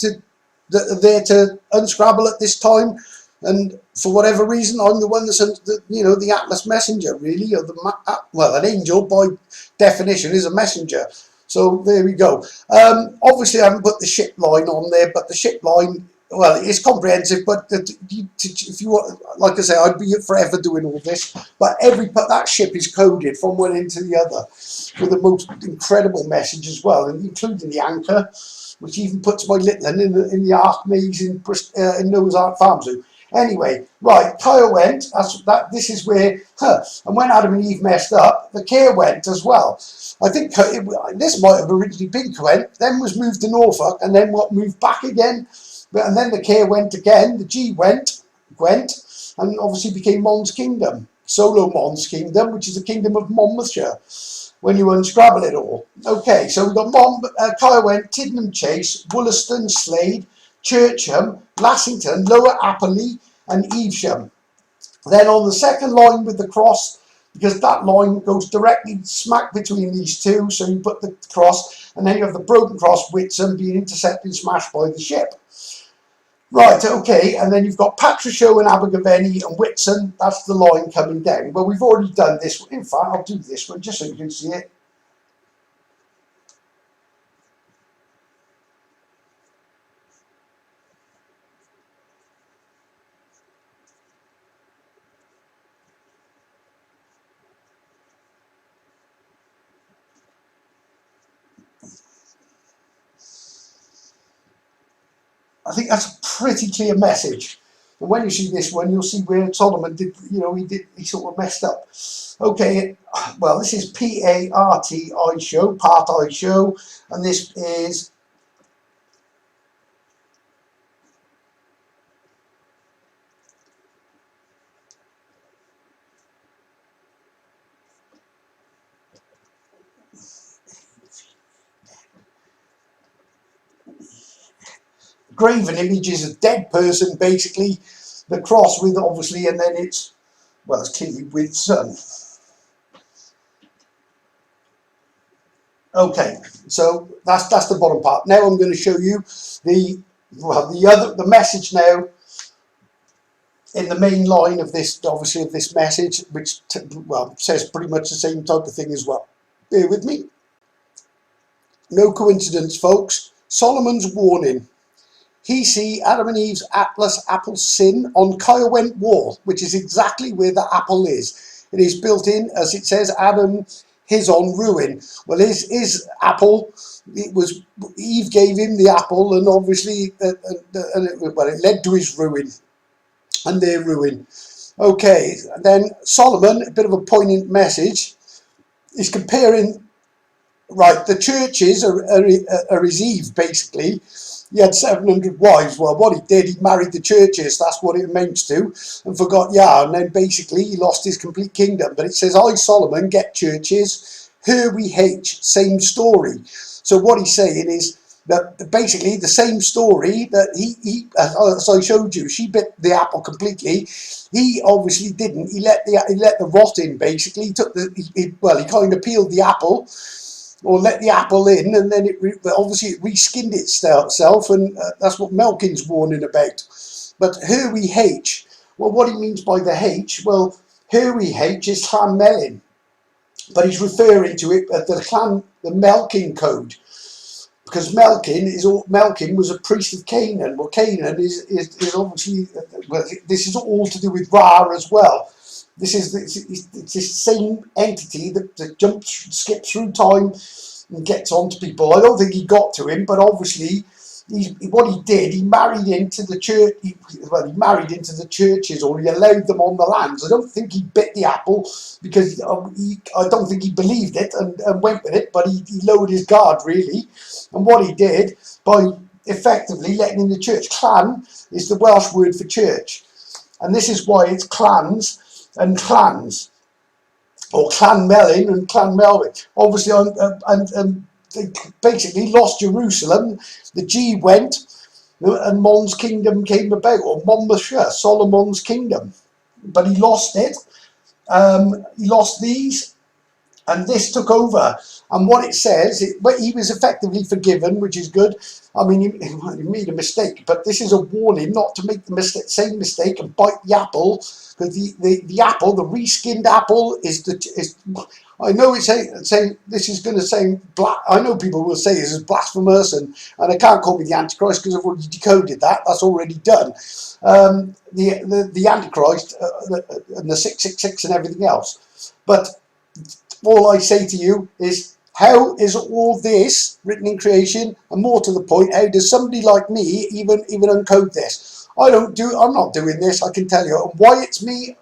that are there to unscrabble at this time, and for whatever reason, I'm the one that's the Atlas messenger, really, or well, an angel by definition is a messenger. So there we go. Obviously, I haven't put the ship line on there, but the ship line, well, it's comprehensive. But if you want, like I say, I'd be forever doing all this. But that ship is coded from one end to the other with the most incredible message as well, and including the anchor, which even puts my little one in the Ark maze in Noah's Ark Farm Zoo. Anyway, right, Kyle went. This is where, and when Adam and Eve messed up, the care went as well. I think this might have originally been Gwent, then was moved to Norfolk, and then moved back again. And then the care went again. The G went, Gwent, and obviously became Mon's Kingdom, Solo Mon's Kingdom, which is the kingdom of Monmouthshire, when you unscrabble it all. Okay, so we've got Kyle went, Tiddenham Chase, Wollaston, Slade, Churcham, Lassington, Lower Appley, and Evesham. Then on the second line with the cross, because that line goes directly smack between these two, so you put the cross, and then you have the broken cross, Whitsun, being intercepted and smashed by the ship. Right, okay, and then you've got Patricio and Abergavenny and Whitsun. That's the line coming down. Well, we've already done this. In fact, I'll do this one just so you can see it. I think that's a pretty clear message. And when you see this one, you'll see where Solomon did, he sort of messed up. Okay, well, this is P-A-R-T I show, part I show, and this is graven images of dead person, basically, the cross with obviously, and then it's clearly with sun. Okay, so that's the bottom part. Now I'm going to show you the message now in the main line of this, obviously, of this message, which says pretty much the same type of thing as well. Bear with me. No coincidence, folks. Solomon's warning. He see Adam and Eve's Atlas apple sin on Kyle-Went wall, which is exactly where the apple is. It is built in, as it says, Adam his on ruin. Well, his apple, Eve gave him the apple, and obviously, it led to his ruin and their ruin. Okay, then Solomon, a bit of a poignant message, is comparing right, the churches are his Eve, basically. He had 700 wives. Well, what he did, he married the churches. That's what it amounts to. And forgot, yeah, and then basically he lost his complete kingdom. But it says, I, Solomon, get churches. Her we hate. Same story. So what he's saying is that basically the same story that he as I showed you, she bit the apple completely. He obviously didn't. He let the rot in, basically. He took he kind of peeled the apple, or let the apple in, and then obviously it reskinned itself, and that's what Melkin's warning about. But here we H, well, what he means by the H, well, here we H is Clan Melin, but he's referring to it as the Melkin code, because Melkin was a priest of Canaan. Well, Canaan is obviously, well, this is all to do with Ra as well. This is this same entity that skips through time and gets on to people. I don't think he got to him, but obviously, what he did, he married into the church. He married into the churches, or he allowed them on the lands. I don't think he bit the apple, because I don't think he believed it and went with it, but he lowered his guard, really. And what he did, by effectively letting in the church, clan is the Welsh word for church. And this is why it's clans and clans, or Clan Melin and Clan Melvin. Obviously, and they basically lost Jerusalem. The G went, and Mon's kingdom came about, or Monmouthshire, Solomon's kingdom. But he lost it. He lost these, and this took over. And what it says, he was effectively forgiven, which is good. I mean, he made a mistake, but this is a warning not to make the same mistake and bite the apple, because the apple, the reskinned apple, I know it's saying this is going to sound I know people will say this is blasphemous, and I can't call me the Antichrist because I've already decoded that. That's already done. The Antichrist and the 666 and everything else. But all I say to you is, how is all this written in creation, and more to the point, how does somebody like me even uncode this? I'm not doing this, I can tell you. And why it's me,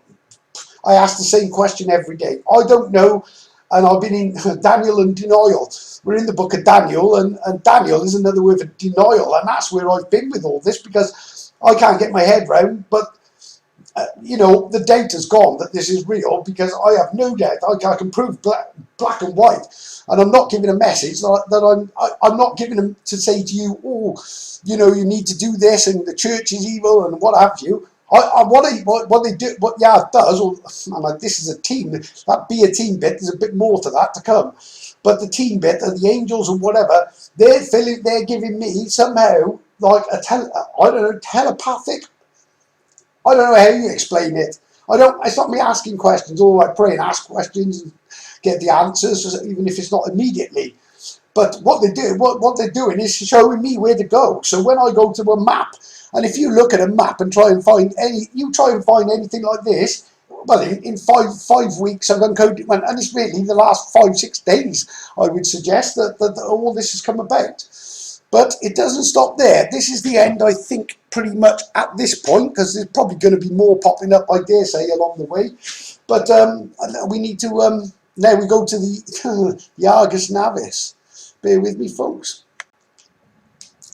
I ask the same question every day. I don't know, and I've been in Daniel and denial. We're in the book of Daniel, and Daniel is another word for denial, and that's where I've been with all this, because I can't get my head round, but the data's gone that this is real, because I have no doubt I can prove black and white, and I'm not giving a message that I'm not giving them to say to you, you need to do this and the church is evil and what have you. What they do, what Yah does, this is a team. That be a team bit. There's a bit more to that to come, but the team bit and the angels and whatever, they're giving me somehow like telepathic. I don't know how you explain it. It's not me asking questions. I pray and ask questions and get the answers, even if it's not immediately. But what they're doing is showing me where to go. So when I go to a map, and if you look at a map and try and find anything like this, well, in five weeks I've uncoded it, and it's really the last 5-6 days, I would suggest that all this has come about. But it doesn't stop there. This is the end, I think, pretty much at this point, because there's probably going to be more popping up, I dare say, along the way. But we need to, now we go to the Argus Navis. Bear with me, folks.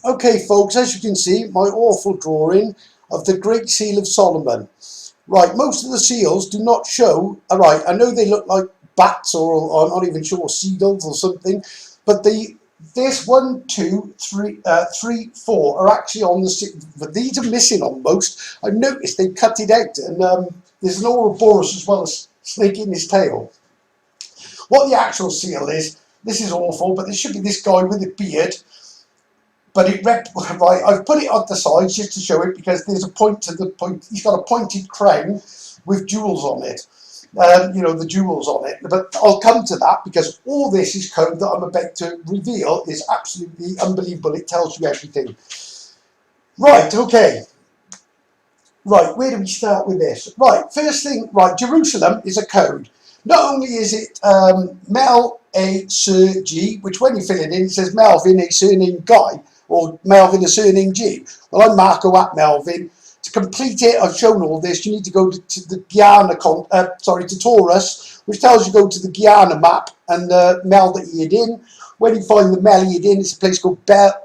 Okay, folks, as you can see, my awful drawing of the Great Seal of Solomon. Right, most of the seals do not show, right, I know they look like bats, or I'm not even sure, seagulls or something, but this 1, 2, 3, 4 are actually on the, but these are missing on most. I've noticed they cut it out, and there's an Ouroboros as well as snake in his tail. What the actual seal is, this is awful, but there should be this guy with a beard. But right, I've put it on the sides just to show it, because there's a point to the point. He's got a pointed crown with jewels on it. The jewels on it. But I'll come to that, because all this is code that I'm about to reveal is absolutely unbelievable. It tells you everything. Right, okay. Right, where do we start with this? Right, first thing, right, Jerusalem is a code. Not only is it Mel A Sir G, which when you fill it in, it says Melvin A surname Guy, or Melvin a surname G. Well, I'm Marco at Melvin. To complete it, I've shown all this. You need to go to the Guyana, to Taurus, which tells you go to the Guyana map and meld it in. when you find the Meliadin, it's a place called Bellem,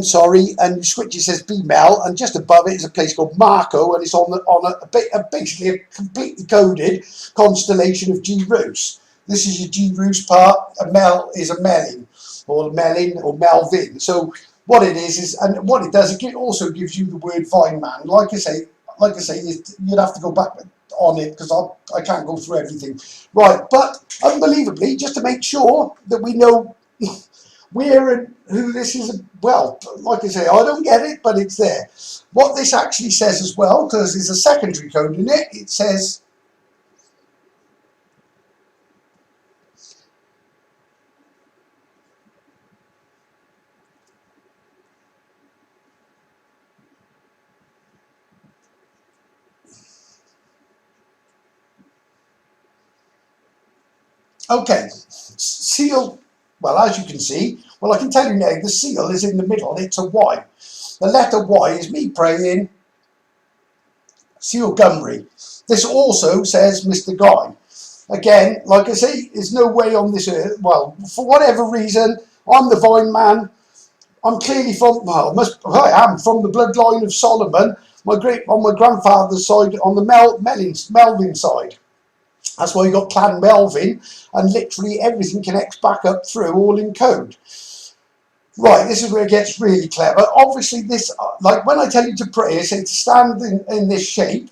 sorry, and you switch, it says Bemel, and just above it is a place called Marco, and it's on basically a completely coded constellation of Gyrus. This is your Gyrus part. A Mel is a Melin, or Melin, or Melvin. So what it is, and what it does, it also gives you the word Vine Man. Like I say, you'd have to go back on it because I can't go through everything. Right, but unbelievably, just to make sure that we know where and who this is, well, like I say, I don't get it, but it's there. What this actually says as well, because there's a secondary code in it, it says, okay, seal, well, as you can see, well, I can tell you now, the seal is in the middle, it's a Y. The letter Y is me praying, seal Gymru. This also says Mr. Guy. Again, like I say, there's no way on this earth, well, for whatever reason, I'm the Vine Man. I'm clearly from, well, I am from the bloodline of Solomon, on my grandfather's side, on the Melvin side. That's why you got Clan Melvin, and literally everything connects back up through, all in code. Right, this is where it gets really clever. Obviously, this, like when I tell you to pray, I say to stand in this shape,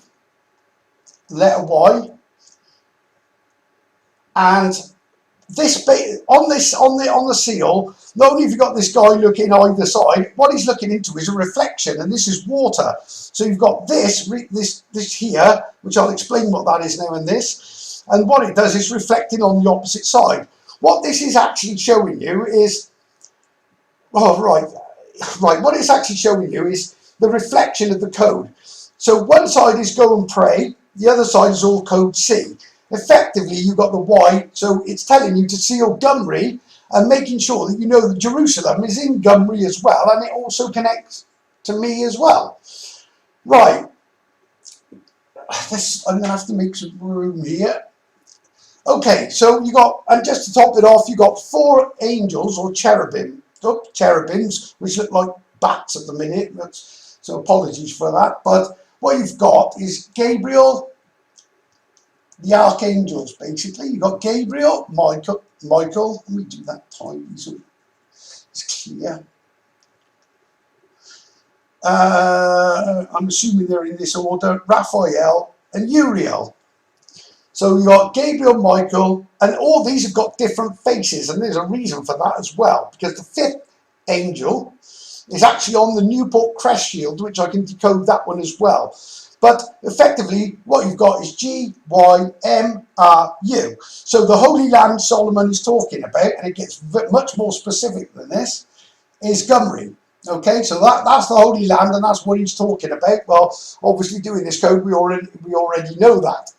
letter Y, and this on the seal, not only have you got this guy looking either side, what he's looking into is a reflection, and this is water. So you've got this here, which I'll explain what that is now in this, and what it does is reflecting on the opposite side. What this is actually showing you is, oh right, what it's actually showing you is the reflection of the code. So one side is go and pray, the other side is all code C. Effectively, you've got the Y, so it's telling you to seal Gymru and making sure that you know that Jerusalem is in Gymru as well, and it also connects to me as well. Right, I'm going to have to make some room here. Okay, so you got, and just to top it off, you got 4 angels or cherubims, which look like bats at the minute. So apologies for that. But what you've got is Gabriel, the archangels, basically. You've got Gabriel, Michael. Let me do that tiny so it's clear. I'm assuming they're in this order. Raphael and Uriel. So you got Gabriel, Michael, and all these have got different faces, and there's a reason for that as well, because the 5th angel is actually on the Newport crest shield, which I can decode that one as well. But effectively, what you've got is G-Y-M-R-U. So the Holy Land Solomon is talking about, and it gets much more specific than this, is Gymru. Okay, so that's the Holy Land, and that's what he's talking about. Well, obviously doing this code, we already know that.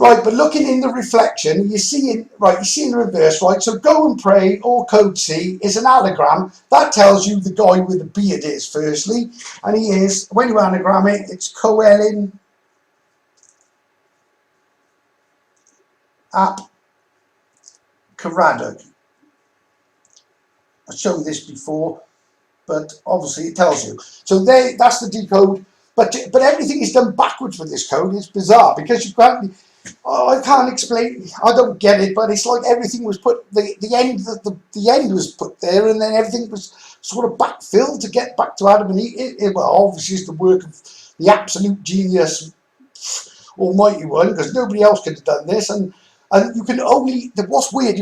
Right, but looking in the reflection, you see in the reverse, right? So go and pray, or code C, is an anagram. That tells you the guy with the beard is, firstly. And he is, when you anagram it, it's Coelin Ap Karadog. I've shown this before, but obviously it tells you. So that's the decode, but everything is done backwards with this code. It's bizarre, because you can't, I can't explain, I don't get it, but it's like everything was put, the end was put there, and then everything was sort of backfilled to get back to Adam and Eve. Well, obviously it's the work of the absolute genius, almighty one, because nobody else could have done this, and you can only, what's weird,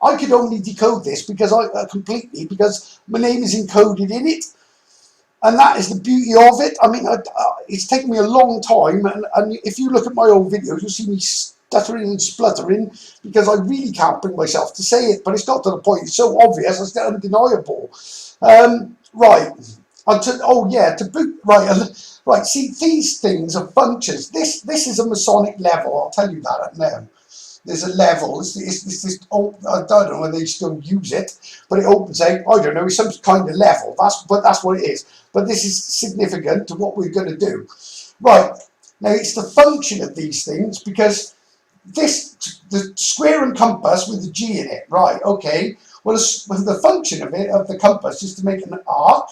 I could only decode this because completely, because my name is encoded in it. And that is the beauty of it. I mean, it's taken me a long time, and if you look at my old videos, you'll see me stuttering and spluttering, because I really can't bring myself to say it, but it's got to the point, it's so obvious, it's undeniable. Right, see, these things are functions. This is a Masonic level, I'll tell you that now. There's a level, it's this, I don't know whether they still use it, but it opens out, I don't know, it's some kind of level, but that's what it is. But this is significant to what we're going to do. Right, now it's the function of these things, because the square and compass with the G in it, right? Okay. Well, the function of the compass is to make an arc,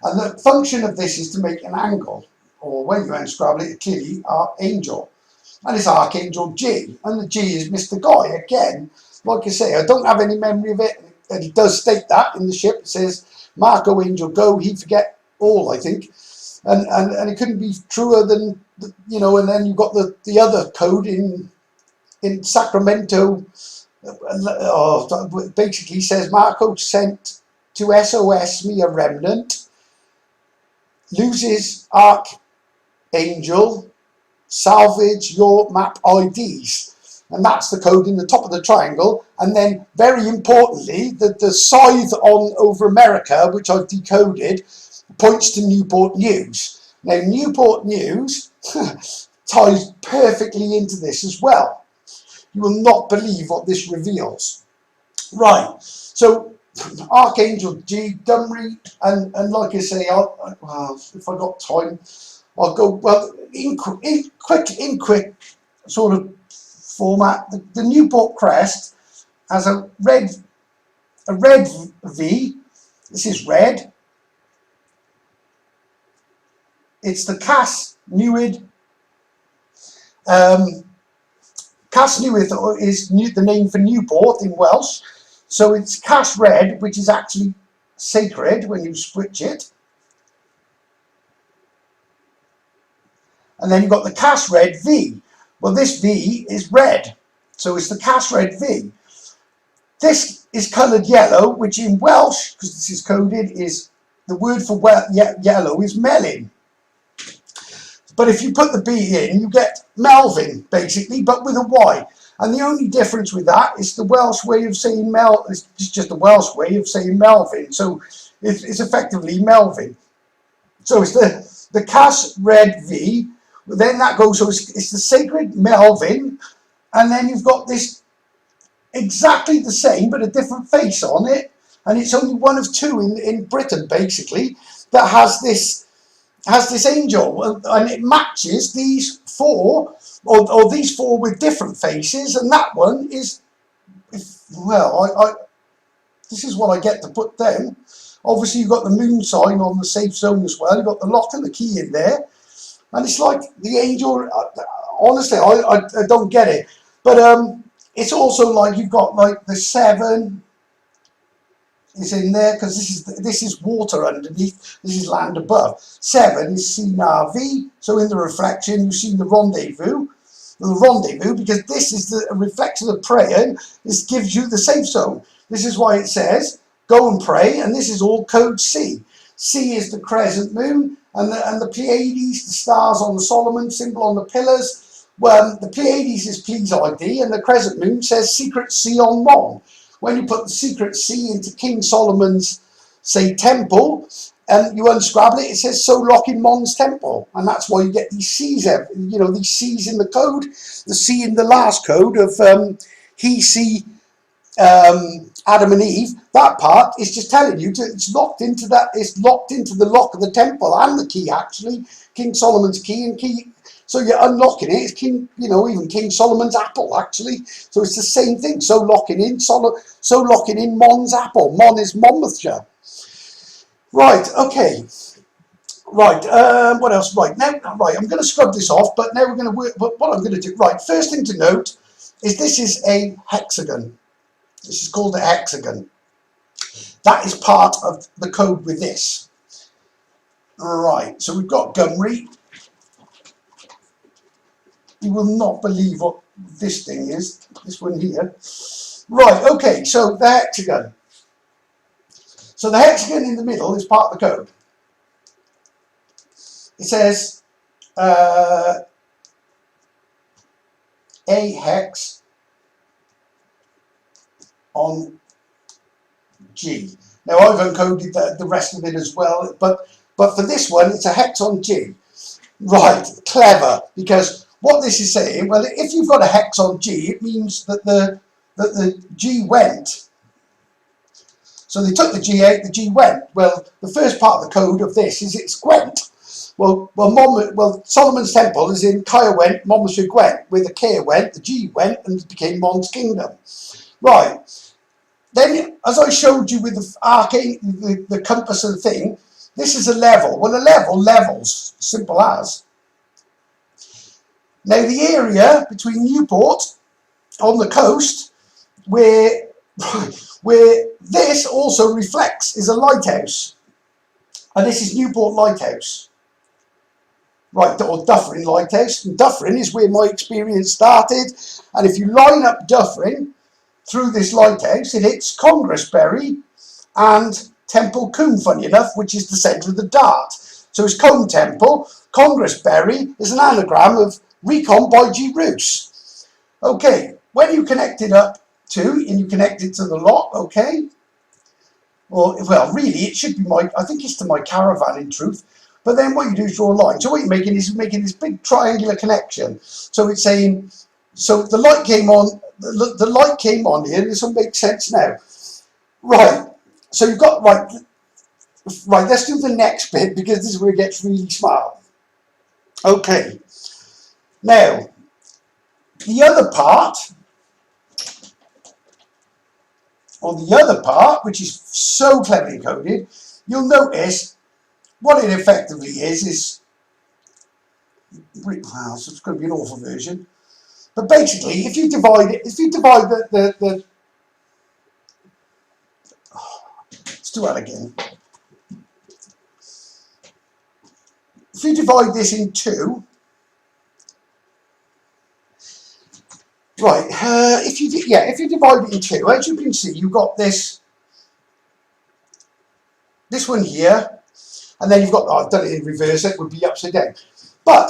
and the function of this is to make an angle, or when you unscramble it, clearly archangel, and it's Archangel G, and the G is Mr. Guy again. Like I say, I don't have any memory of it, and it does state that in the ship. It says, "Marco Angel go, he forget all," I think, and it couldn't be truer than, you know. And then you've got the other code in Sacramento. Basically says, "Marco sent to SOS me a remnant, loses Archangel, salvage your map IDs." And that's the code in the top of the triangle. And then, very importantly, the scythe on over America, which I've decoded, points to Newport News. Now, Newport News ties perfectly into this as well. You will not believe what this reveals. Right, so Archangel G, Gymru, and like I say, well, if I got time, I'll go, well, in quick sort of format. The Newport crest has a red V. This is red. It's the Cas Newid. Cas Newid is the name for Newport in Welsh. So it's Cas Red, which is actually sacred when you switch it. And then you've got the Cas Red V. Well, this V is red, so it's the Cas Red V. This is coloured yellow, which in Welsh, because this is coded, is the word for yellow is melon. But if you put the B in, you get Melvin, basically, but with a Y. And the only difference with that is the Welsh way of saying it's just the Welsh way of saying Melvin. So it's effectively Melvin. So it's the Cas Red V. Then that goes, so it's the sacred Melvin. And then you've got this exactly the same, but a different face on it. And it's only one of two in Britain, basically, that has this angel, and it matches these four, or these four with different faces, and that one is, well, this is what I get to put down. Obviously, you've got the moon sign on the safe zone as well. You've got the lock and the key in there, and it's like the angel. Honestly, I don't get it, but it's also like you've got like the 7 is in there, because this is water underneath, this is land above. 7 is CNRV, so in the reflection you see the rendezvous. The rendezvous, because this is the reflection of prayer, this gives you the safe zone. This is why it says go and pray, and this is all code C. C is the crescent moon, and the Pleiades, the stars on the Solomon symbol on the pillars. Well, the Pleiades is please ID, and the crescent moon says secret C on Mon. When you put the secret C into King Solomon's, say, temple, and you unscrabble it, it says so lock in Mon's temple. And that's why you get these C's, you know, these C's in the code. The C in the last code of he, see, Adam and Eve. That part is just telling you it's locked into that. It's locked into the lock of the temple and the key, actually. King Solomon's key and key. So you're unlocking it. It's King, you know, even King Solomon's apple, actually. So it's the same thing. So locking in Mon's apple. Mon is Monmouthshire. Right. Okay. Right. What else? Right now. Right. I'm going to scrub this off, but now we're going to work. What I'm going to do. Right. First thing to note is this is a hexagon. This is called a hexagon. That is part of the code with this. Right. So we've got Gymru. You will not believe what this thing is, this one here. Right, okay, so the hexagon. So the hexagon in the middle is part of the code. It says a hex on G. Now I've encoded the rest of it as well, but for this one it's a hex on G. Right, clever, because what this is saying, well, if you've got a hex on G, it means that the G went. So they took the G out, the G went. Well, the first part of the code of this is it's Gwent. Solomon's Temple is in Gwent, Monmouthshire, Gwent, where the K went, the G went, and it became Mon's Kingdom. Right. Then, as I showed you with the arcane, the compass and thing, this is a level. Well, a level levels, simple as. Now, the area between Newport on the coast, where this also reflects, is a lighthouse. And this is Newport Lighthouse. Right, or Dufferin Lighthouse. And Dufferin is where my experience started. And if you line up Dufferin through this lighthouse, it hits Congressbury and Temple Combe, funny enough, which is the centre of the dart. So it's Combe Temple. Congressbury is an anagram of Recon by Gymru. Okay, when you connect it up to, and you connect it to the lot, okay? Well, really, it should be I think it's to my caravan in truth. But then what you do is draw a line. So what you're making is making this big triangular connection. So it's saying, so the light came on, the light came on here. This will make sense now. Right, so you've got, right, let's do the next bit because this is where it gets really smart. Okay, now, the other part, which is so cleverly coded, you'll notice what it effectively is, well, so it's going to be an awful version, but basically, if you divide it, let's do that again. If you divide this in two, right, if you divide it in two, as you can see, you've got this one here, and then you've got, I've done it in reverse, it would be upside down. But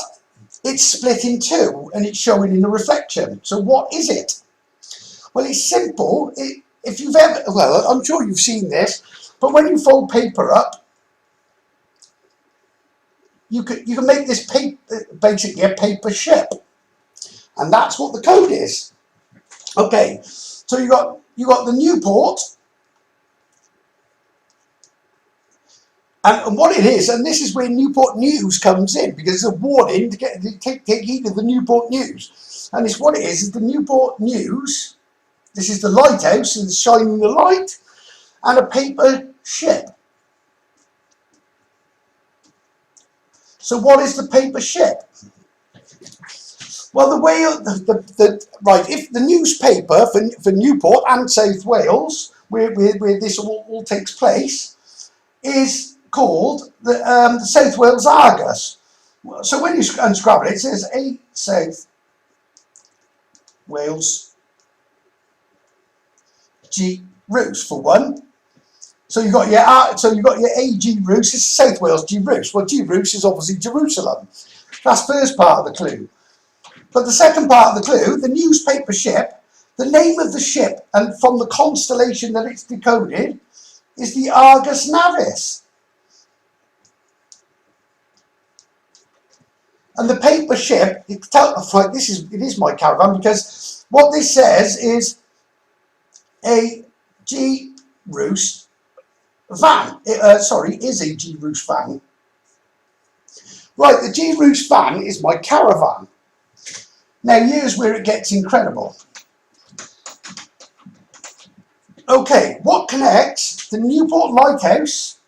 it's split in two, and it's showing in the reflection. So what is it? Well, it's simple. If you've ever, well, I'm sure you've seen this, but when you fold paper up, you can make this paper, basically a paper ship. And that's what the code is. Okay, so you got the Newport. And what it is, and this is where Newport News comes in, because it's a warning to take heed of the Newport News. And it's what it is the Newport News. This is the lighthouse, and it's shining the light, and a paper ship. So what is the paper ship? Well, the way right, if the newspaper for Newport and South Wales, where this all takes place, is called the South Wales Argus. So when you unscrabble it, it says A South Wales Gymru for one. So you got your A Gymru is South Wales Gymru. Well, Gymru is obviously Jerusalem. That's first part of the clue. But the second part of the clue, the newspaper ship, the name of the ship, and from the constellation that it's decoded, is the Argus Navis. And the paper ship, it is my caravan, because what this says is a Gymru van. Is a Gymru van. Right, the Gymru van is my caravan. Now here's where it gets incredible. Okay, what connects the Newport Lighthouse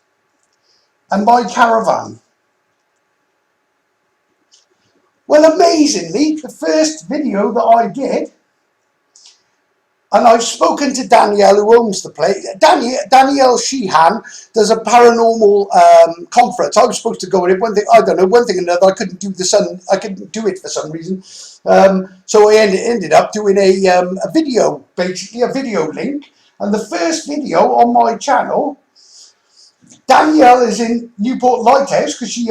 and my caravan? Well, amazingly, the first video that I did, and I've spoken to Danielle, who owns the place. Danielle Sheehan does a paranormal conference. I was supposed to go in it. One thing or another, I couldn't do I couldn't do it for some reason. So I ended up doing a video, basically a video link. And the first video on my channel, Danielle is in Newport Lighthouse because she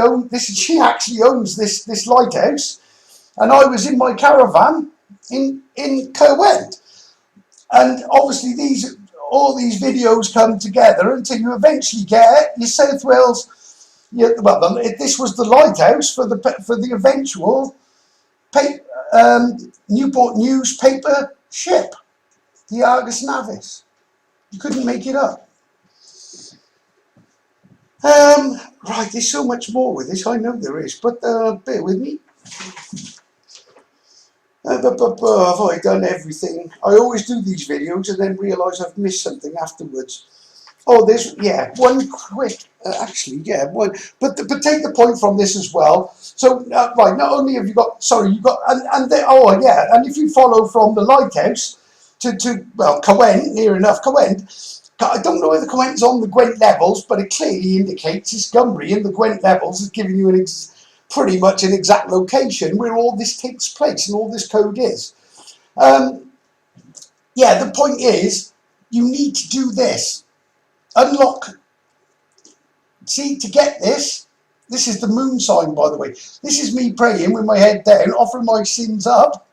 actually owns this lighthouse, and I was in my caravan in Gwent. And obviously all these videos come together until you eventually get your South Wales. This was the lighthouse for the eventual Newport News paper ship, the Argus Navis. You couldn't make it up. Right, there's so much more with this, I know there is, but bear with me. Have I done everything? I always do these videos and then realise I've missed something afterwards. Oh, there's, yeah, one quick, actually, yeah, one, but take the point from this as well. So, right, not only have you got, sorry, you got, oh, yeah, and if you follow from the lighthouse well, Gwent, near enough, Gwent, I don't know whether Gwent's on the Gwent levels, but it clearly indicates it's Gymru, and the Gwent levels is giving you pretty much an exact location where all this takes place and all this code is. Yeah, the point is, you need to do this. Unlock. See, to get this is the moon sign, by the way. This is me praying with my head down, offering my sins up,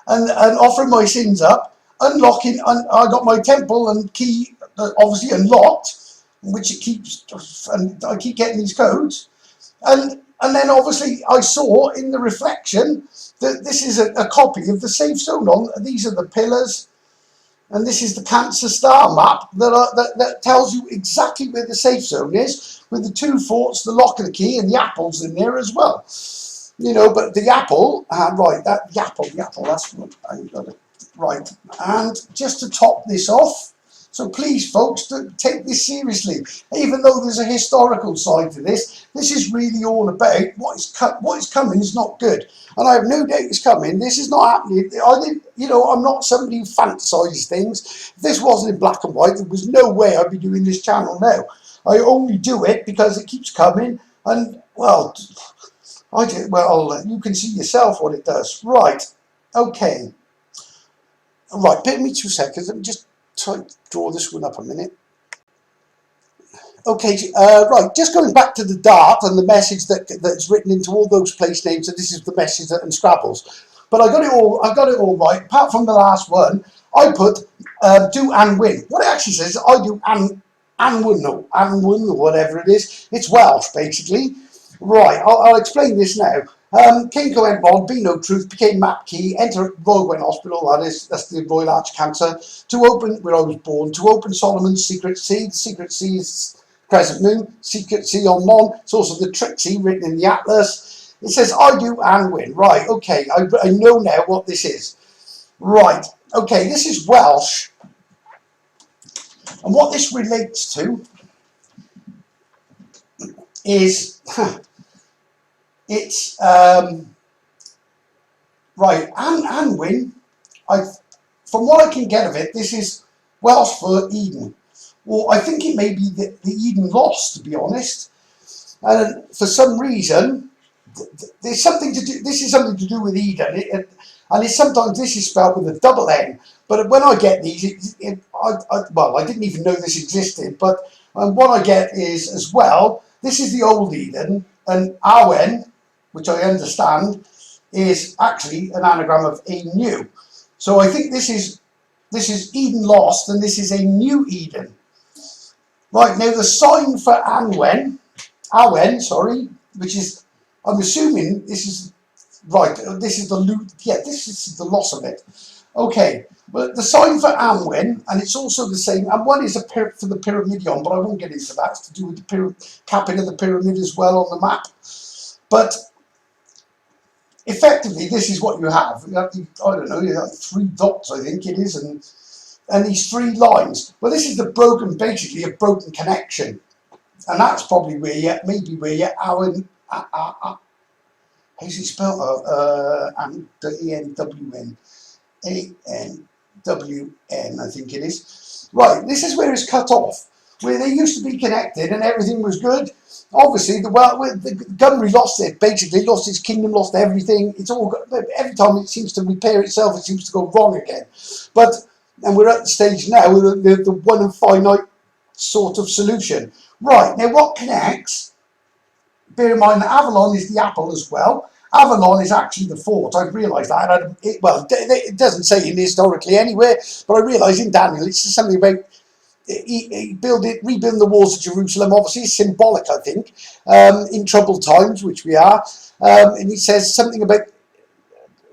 and offering my sins up, unlocking. I got my temple and key obviously unlocked, which it keeps, and I keep getting these codes, and then obviously I saw in the reflection that this is a copy of the safe zone. These are the pillars. And this is the Cancer Star map that tells you exactly where the safe zone is, with the 2 forts, the lock of the key, and the apples in there as well. You know, but the apple, right, the apple, that's what I got it. Right, and just to top this off, so please, folks, take this seriously. Even though there's a historical side to this, this is really all about what is coming is not good. And I have no doubt it's coming. This is not happening. You know, I'm not somebody who fantasises things. If this wasn't in black and white, there was no way I'd be doing this channel now. I only do it because it keeps coming. And, well, you can see yourself what it does. Right, okay. Right, bear me 2 seconds. Let me just try to draw this one up a minute. Okay, right, just going back to the Dart and the message that's written into all those place names, and this is the message that and Scrabbles. But I got it all right. Apart from the last one, I put do and win. What it actually says is I do and win or whatever it is. It's Welsh basically. Right, I'll explain this now. King Gwent Bond, be no truth, became map key, enter Royal Gwent Hospital, that's the Royal Arch Cancer, to open where I was born, to open Solomon's Secret Sea. The Secret Sea is Crescent Moon, Secret Sea on Mon. It's also the Trixie written in the Atlas. It says I do and win. Right, okay, I know now what this is. Right, okay, this is Welsh. And what this relates to is it's right, and win. From what I can get of it, this is Welsh for Eden. Well, I think it may be the Eden lost, to be honest. And for some reason, there's something to do. This is something to do with Eden, and it's sometimes this is spelled with a double N. But when I get these, well, I didn't even know this existed. But what I get is as well. This is the old Eden, and Awen, which I understand, is actually an anagram of a new. So I think this is Eden lost, and this is a new Eden. Right, now the sign for Awen, which is, I'm assuming this is, right, this is the loot, yeah, this is the loss of it. Okay, well, the sign for Awen, and it's also the same, and one is for the Pyramidion, but I won't get into that. It's to do with the capping of the pyramid as well on the map. But effectively, this is what you have. You have I don't know, you have 3 dots, I think it is, and these 3 lines. Well, this is basically a broken connection, and that's probably where Awen, how's it spelled? E-N-W-N. A-N-W-N, I think it is. Right, this is where it's cut off, where they used to be connected and everything was good. Obviously, the Gymru lost it, basically lost its kingdom, lost everything. It's all every time it seems to repair itself, it seems to go wrong again. And we're at the stage now with the one and finite sort of solution. Right, now what connects? Bear in mind that Avalon is the apple as well. Avalon is actually the fort. I've realised that. It doesn't say it historically anywhere, but I realise in Daniel it's something about rebuilding the walls of Jerusalem. Obviously, it's symbolic, I think, in troubled times, which we are. And he says something about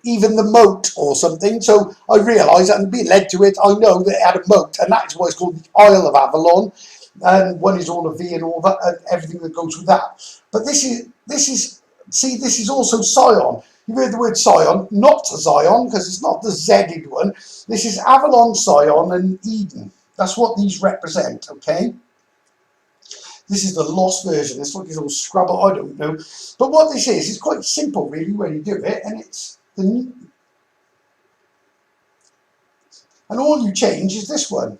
even the moat or something. So I realise, and being led to it, I know that it had a moat, and that is why it's called the Isle of Avalon. and one is all a V and all that, and everything that goes with that. But this is also Sion. You've heard the word Sion, not Zion, because it's not the Z-ed one. This is Avalon, Sion, and Eden. That's what these represent, okay? This is the lost version. It's like this little scrubber, I don't know. But what this is quite simple, really, when you do it, and it's the new, and all you change is this one.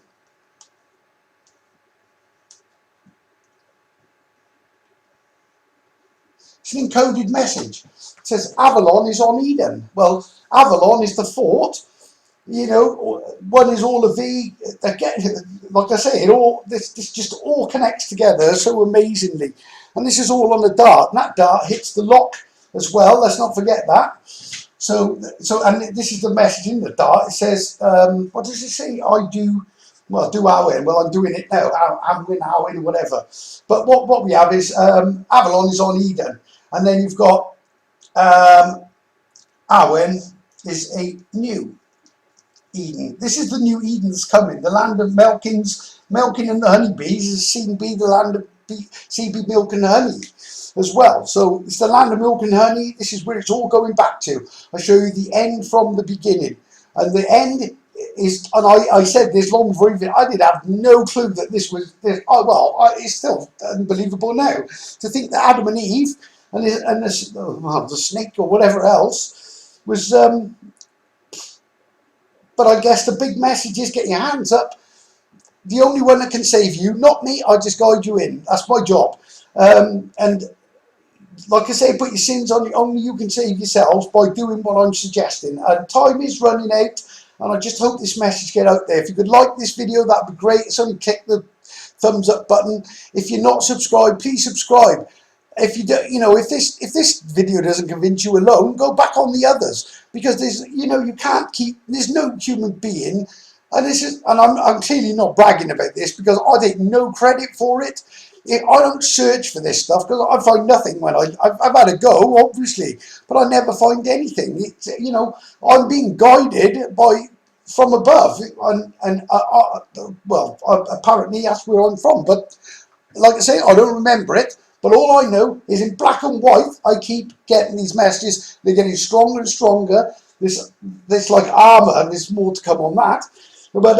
It's an encoded message. It says Avalon is on Eden. Well, Avalon is the fort. You know, one is all of the, like I say, this just all connects together so amazingly. And this is all on the dart. And that dart hits the lock as well. Let's not forget that. So, and this is the message in the dart. It says, what does it say? I do, well, do Owen. Well, I'm doing it now. Owen, whatever. But what we have is Avalon is on Eden. And then you've got Owen is a new Eden. This is the new Eden that's coming. The land of milking and the honeybees is seen to be the land of sea bee milk and honey as well. So it's the land of milk and honey. This is where it's all going back to. I show you the end from the beginning, and the end is. And I said this long before even. I did have no clue that this was. Oh well, it's still unbelievable now to think that Adam and Eve and the snake or whatever else was. But I guess the big message is get your hands up. The only one that can save you, not me, I just guide you in. That's my job. And like I say, put your sins on you. Only you can save yourselves by doing what I'm suggesting. And time is running out. And I just hope this message get out there. If you could like this video, that'd be great. It's only click the thumbs up button. If you're not subscribed, please subscribe. If you do, if this video doesn't convince you alone, go back on the others, because there's, you can't keep. There's no human being, and I'm clearly not bragging about this because I take no credit for it. I don't search for this stuff because I find nothing when I've had a go, obviously, but I never find anything. It's, I'm being guided from above, well, apparently that's where I'm from, but like I say, I don't remember it. But all I know is in black and white, I keep getting these messages. They're getting stronger and stronger. This like armor, and there's more to come on that. But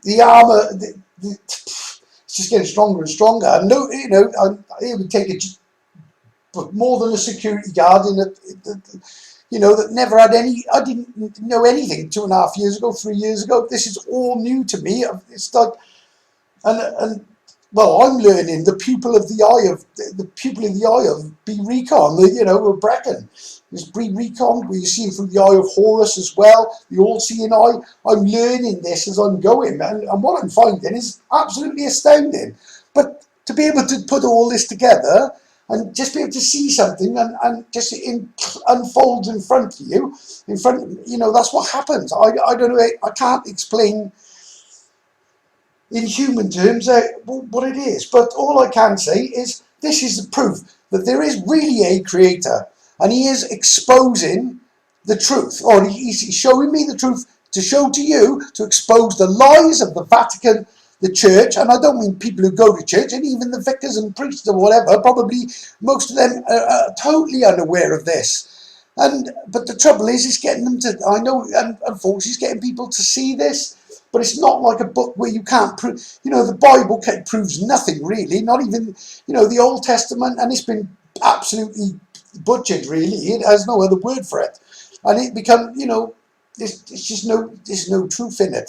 the armor, it's just getting stronger and stronger. And no, it would take more than a security guard that never had any. I didn't know anything 2.5 years ago, 3 years ago. This is all new to me. It's like, and well, I'm learning the pupil of the eye of B Recon, of Brecken. There's B Recon, where you see him through the eye of Horus as well, the all-seeing eye. I'm learning this as I'm going, and what I'm finding is absolutely astounding. But to be able to put all this together and just be able to see something and just unfolds in front of you, that's what happens. I don't know, I can't explain in human terms what it is, but all I can say is this is the proof that there is really a creator, and he is exposing the truth, or he's showing me the truth to show to you, to expose the lies of the Vatican, the church. And I don't mean people who go to church, and even the vicars and priests or whatever, probably most of them are totally unaware of this. But the trouble is, it's getting them to, I know, and unfortunately it's getting people to see this. But it's not like a book where you can't prove, the Bible proves nothing really, not even, the Old Testament, and it's been absolutely butchered really. It has no other word for it. And it becomes, there's no truth in it.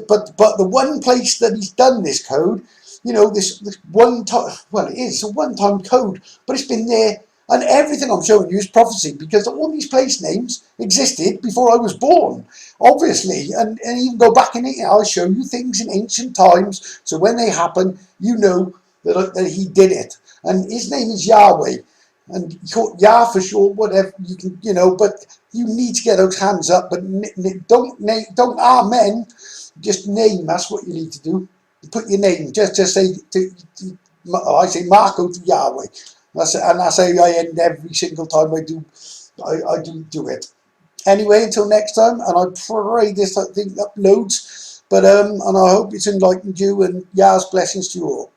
But the one place that he's done this code, this one time, well, it is a one-time code, but it's been there. And everything I'm showing you is prophecy, because all these place names existed before I was born, obviously. And even go back in it, I'll show you things in ancient times, so when they happen, you know that he did it. And his name is Yahweh, and Yah for short, whatever you can, but you need to get those hands up. But don't amen, just name. That's what you need to do. Put your name. Just say I say Marco to Yahweh. That's how I end every single time I do it. Anyway, until next time, and I pray this thing uploads. But and I hope it's enlightened you, and Yah's blessings to you all.